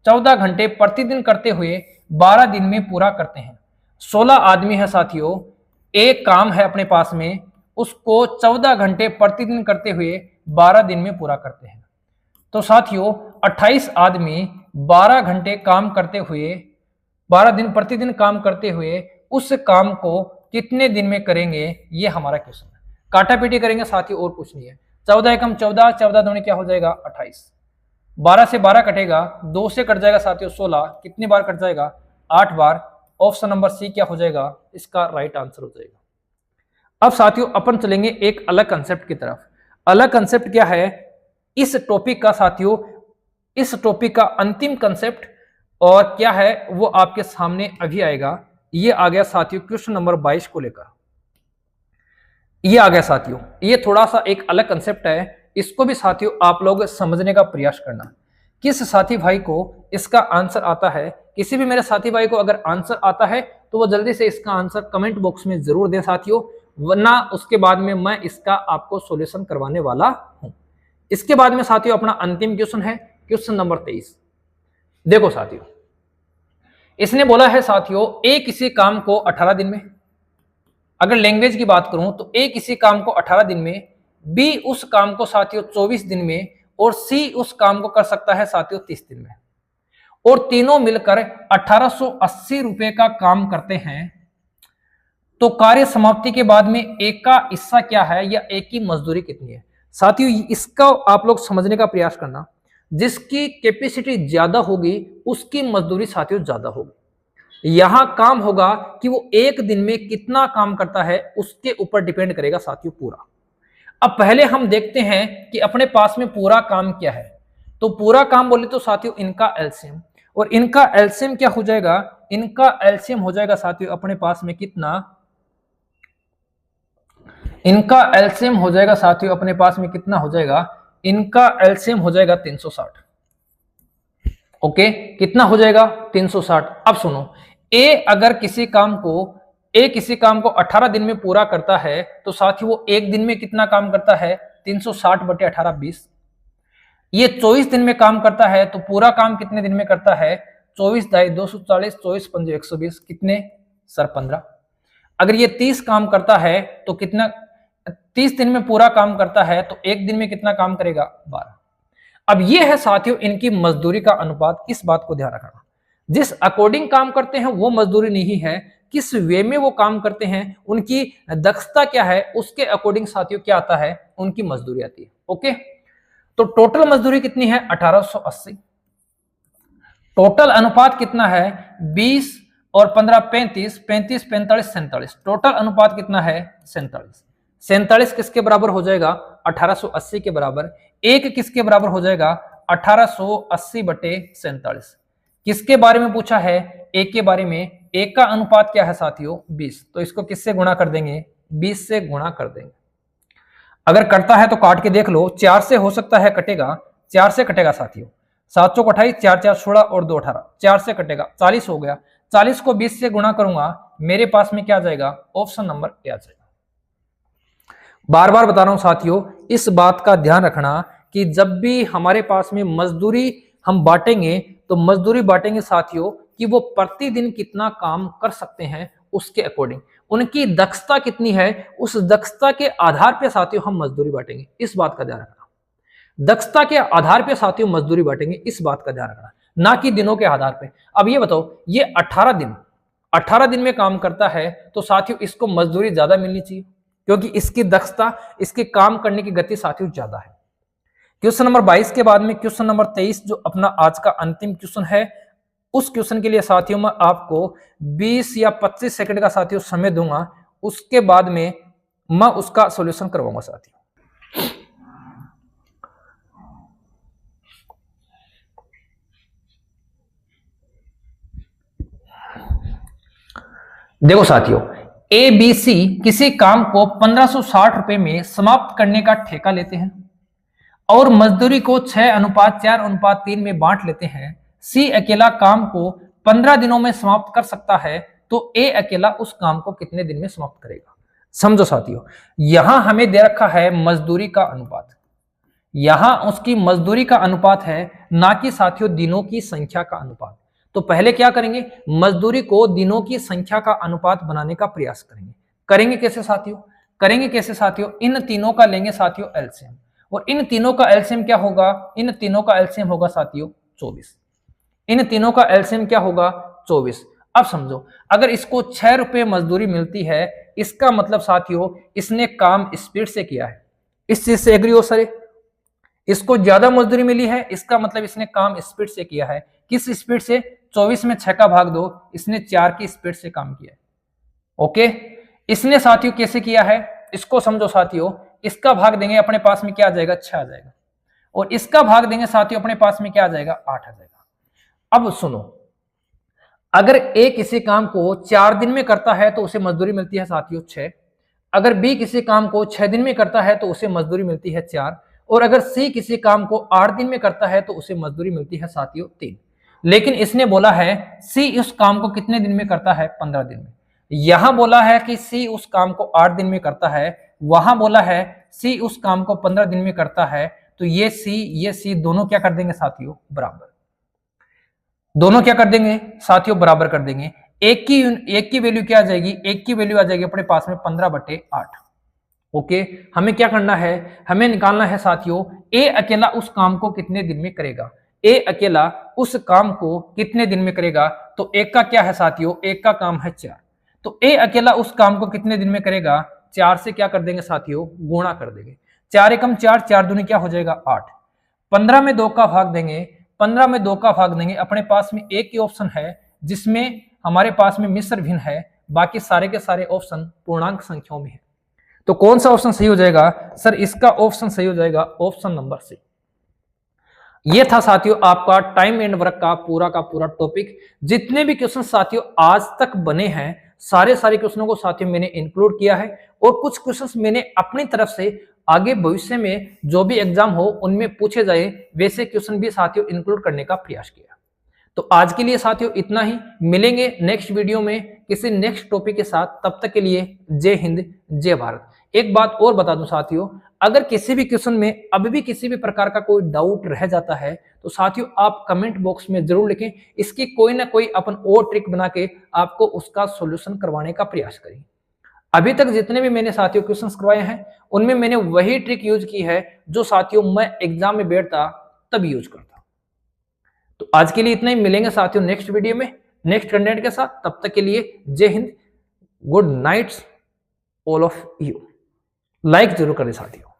14 घंटे प्रतिदिन करते हुए 12 दिन में पूरा करते हैं। 16 आदमी है साथियों, एक काम है अपने पास में, उसको 14 घंटे प्रतिदिन करते हुए 12 दिन में पूरा करते हैं। तो साथियों 28 आदमी 12 घंटे काम करते हुए 12 दिन प्रतिदिन काम करते हुए उस काम को कितने दिन में करेंगे? ये हमारा क्वेश्चन है। काटा पीटी करेंगे साथियों, और कुछ नहीं है। 14 एकम 14, 14 दूनी क्या हो जाएगा? 28। 12 से 12 कटेगा, 2 से कट जाएगा साथियों 16, कितनी बार कट जाएगा? 8 बार। ऑप्शन नंबर सी क्या हो जाएगा? इसका राइट आंसर हो जाएगा। अब साथियों अपन चलेंगे एक अलग कंसेप्ट की तरफ। अलग कंसेप्ट क्या है इस टॉपिक का साथियों? इस टॉपिक का अंतिम कंसेप्ट और क्या है वो आपके सामने अभी आएगा। ये आ गया साथियों क्वेश्चन नंबर 22 को लेकर। ये आ गया साथियों, ये थोड़ा सा एक अलग कंसेप्ट है, इसको भी साथियों आप लोग समझने का प्रयास करना। किस साथी भाई को इसका आंसर आता है, किसी भी मेरे साथी भाई को अगर आंसर आता है तो वो जल्दी से इसका आंसर कमेंट बॉक्स में जरूर दे साथियों, वरना उसके बाद में मैं इसका आपको सॉल्यूशन करवाने वाला हूं। इसके बाद में साथियों अपना अंतिम क्वेश्चन है क्वेश्चन नंबर 23। देखो साथियों, इसने बोला है साथियों ए किसी काम को 18 दिन में, अगर लैंग्वेज की बात करूं तो ए किसी काम को 18 दिन में, बी उस काम को साथियों 24 दिन में, और सी उस काम को कर सकता है साथियों 30 दिन में, और तीनों मिलकर 1880 रुपए का काम करते हैं। तो कार्य समाप्ति के बाद में एक का हिस्सा क्या है या एक की मजदूरी कितनी है? साथियों इसका आप लोग समझने का प्रयास करना। जिसकी कैपेसिटी ज्यादा होगी उसकी मजदूरी साथियों ज्यादा होगी। यहां काम होगा कि वो एक दिन में कितना काम करता है उसके ऊपर डिपेंड करेगा साथियों पूरा। अब पहले हम देखते हैं कि अपने पास में पूरा काम क्या है। तो पूरा काम बोले तो साथियों इनका एलसीएम, और इनका एलसीएम क्या हो जाएगा? इनका एलसीएम हो जाएगा साथियों अपने पास में कितना? इनका एलसीएम हो जाएगा साथियों अपने पास में कितना हो जाएगा? इनका एलसीएम हो जाएगा 360। ओके, कितना हो जाएगा? 360। अब सुनो, ए अगर किसी काम को 18 दिन में पूरा करता है तो साथियों वो एक दिन में कितना काम करता है? 360 बटे 18 20। ये 24 दिन में काम करता है तो पूरा काम कितने दिन में करता है? 24 दाई 240, 24 पंजे 120, कितने सर? 15। अगर ये 30 काम करता है तो कितना? 30 दिन में पूरा काम करता है तो एक दिन में कितना काम करेगा? 12। अब ये है साथियों इनकी मजदूरी का अनुपात। इस बात को ध्यान रखना, जिस अकॉर्डिंग काम करते हैं वो मजदूरी नहीं है, किस वे में वो काम करते हैं, उनकी दक्षता क्या है, उसके अकॉर्डिंग साथियों क्या आता है? उनकी मजदूरी आती है। ओके, तो टोटल मजदूरी कितनी है? 1880। टोटल अनुपात कितना है 20 और 15 35, 35 45 47, टोटल अनुपात कितना है 47। 47 किसके बराबर हो जाएगा 1880 के बराबर। एक किसके बराबर हो जाएगा 1880 बटे 47। किसके बारे में पूछा है एक के बारे में। एक का अनुपात क्या है साथियों 20, तो इसको किससे गुणा कर देंगे 20 से गुणा कर देंगे। अगर कटता है तो काट के देख लो, 4 से हो सकता है कटेगा, 4 से कटेगा साथियों। 7 चौक 28, 4 4 16 और 2 18, 4 से कटेगा 40 हो गया। 40 को 20 से गुणा करूंगा, मेरे पास में क्या आ जाएगा ऑप्शन नंबर ए आ जाएगा। बार बार बता रहा हूं साथियों, इस बात का ध्यान रखना कि जब भी हमारे पास में मजदूरी हम बांटेंगे तो मजदूरी बांटेंगे साथियों कि वो प्रतिदिन कितना काम कर सकते हैं उसके अकॉर्डिंग, उनकी दक्षता कितनी है उस दक्षता के आधार पे साथियों हम मजदूरी बांटेंगे। इस बात का ध्यान रखना, दक्षता के आधार पे साथियों मजदूरी बांटेंगे, इस बात का ध्यान रखना, ना कि दिनों के आधार पे। अब ये बताओ, ये 18 दिन में काम करता है तो साथियों इसको मजदूरी ज्यादा मिलनी चाहिए क्योंकि इसकी दक्षता, इसके काम करने की गति साथियों ज्यादा है। क्वेश्चन नंबर 22 के बाद में क्वेश्चन नंबर 23 जो अपना आज का अंतिम क्वेश्चन है, उस क्वेश्चन के लिए साथियों मैं आपको 20 या 25 सेकंड का साथियों समय दूंगा, उसके बाद में मैं उसका सॉल्यूशन करवाऊंगा साथियों। देखो साथियों, ए बी सी किसी काम को 1560 रुपए में समाप्त करने का ठेका लेते हैं और मजदूरी को 6:4:3 में बांट लेते हैं। सी अकेला काम को 15 दिनों में समाप्त कर सकता है, तो ए अकेला उस काम को कितने दिन में समाप्त करेगा। समझो साथियों, यहां हमें दे रखा है मजदूरी का अनुपात, यहां उसकी मजदूरी का अनुपात है, ना कि साथियों दिनों की संख्या का अनुपात। तो पहले क्या करेंगे, मजदूरी को दिनों की संख्या का अनुपात बनाने का प्रयास करेंगे। करेंगे कैसे साथियों, करेंगे कैसे साथियों, इन तीनों का लेंगे साथियों एलसीएम, और इन तीनों का एलसीएम क्या होगा, इन तीनों का एलसीएम होगा साथियों 24। इन तीनों का एलसीएम क्या होगा 24। अब समझो, अगर इसको 6 रुपए मजदूरी मिलती है, इसका मतलब साथियों इसने काम स्पीड से किया है। इस चीज से एग्री हो सर, इसको ज्यादा मजदूरी मिली है, इसका मतलब इसने काम स्पीड से किया है। किस स्पीड से, 24 में 6 का भाग दो, इसने 4 की स्पीड से काम किया है। ओके, इसने साथियों कैसे किया है, इसको समझो साथियों, इसका भाग देंगे अपने पास में क्या आ जाएगा 6 आ जाएगा, और इसका भाग देंगे साथियों अपने पास में क्या आ जाएगा 8 आ जाएगा। अब सुनो, अगर ए किसी काम को 4 दिन में करता है तो उसे मजदूरी मिलती है साथियों 6, अगर बी किसी काम को 6 दिन में करता है तो उसे मजदूरी मिलती है 4, और अगर सी किसी काम को 8 दिन में करता है तो उसे मजदूरी मिलती है साथियों 3। लेकिन इसने बोला है सी उस काम को कितने दिन में करता है 15 दिन में। यहां बोला है कि सी उस काम को 8 दिन में करता है, वहां बोला है सी उस काम को 15 दिन में करता है, तो ये सी दोनों क्या कर देंगे साथियों बराबर, दोनों क्या कर देंगे साथियों बराबर कर देंगे। एक की वैल्यू क्या आ जाएगी, एक की वैल्यू आ जाएगी अपने पास में 15/8। ओके, हमें क्या करना है, हमें निकालना है साथियों ए अकेला उस काम को कितने दिन में करेगा, ए अकेला उस काम को कितने दिन में करेगा। तो एक का क्या है साथियों, एक का काम है 4, तो ए अकेला उस काम को कितने दिन में करेगा, 4 से क्या कर देंगे साथियों गुणा कर देंगे। 4 एकम 4, 4 दूनी क्या हो जाएगा 8। 15 में 2 का भाग देंगे, 15 में 2 का भाग देंगे, अपने पास में एक ही ऑप्शन है जिसमें हमारे पास में मिश्र भिन्न है, बाकी सारे के सारे ऑप्शन पूर्णांक संख्याओं में है। तो कौन सा ऑप्शन सही हो जाएगा सर, इसका ऑप्शन सही हो जाएगा ऑप्शन नंबर सी। ये था साथियों आपका टाइम एंड वर्क का पूरा टॉपिक। जितने भी क्वेश्चन साथियों आज तक बने हैं सारे क्वेश्चनों को साथियों मैंने इंक्लूड किया है, और कुछ क्वेश्चंस मैंने अपनी तरफ से आगे भविष्य में जो भी एग्जाम हो उनमें पूछे जाए वैसे क्वेश्चन भी साथियों इंक्लूड करने का प्रयास किया। तो आज के लिए साथियों इतना ही, मिलेंगे नेक्स्ट वीडियो में किसी नेक्स्ट टॉपिक के साथ, तब तक के लिए जय हिंद जय भारत। एक बात और बता दूं साथियों, अगर किसी भी क्वेश्चन में अभी भी किसी भी प्रकार का कोई डाउट रह जाता है तो साथियों आप कमेंट बॉक्स में जरूर लिखें, इसकी कोई ना कोई अपन और ट्रिक बना के आपको उसका सॉल्यूशन करवाने का प्रयास करें। अभी तक जितने भी मैंने साथियों क्वेश्चंस करवाए हैं उनमें मैंने वही ट्रिक यूज की है जो साथियों मैं एग्जाम में बैठता तब यूज करता। तो आज के लिए इतना ही, मिलेंगे साथियों नेक्स्ट वीडियो में नेक्स्ट कंटेंट के साथ, तब तक के लिए जय हिंद, good nights all of you. Like जरूर करें साथियों।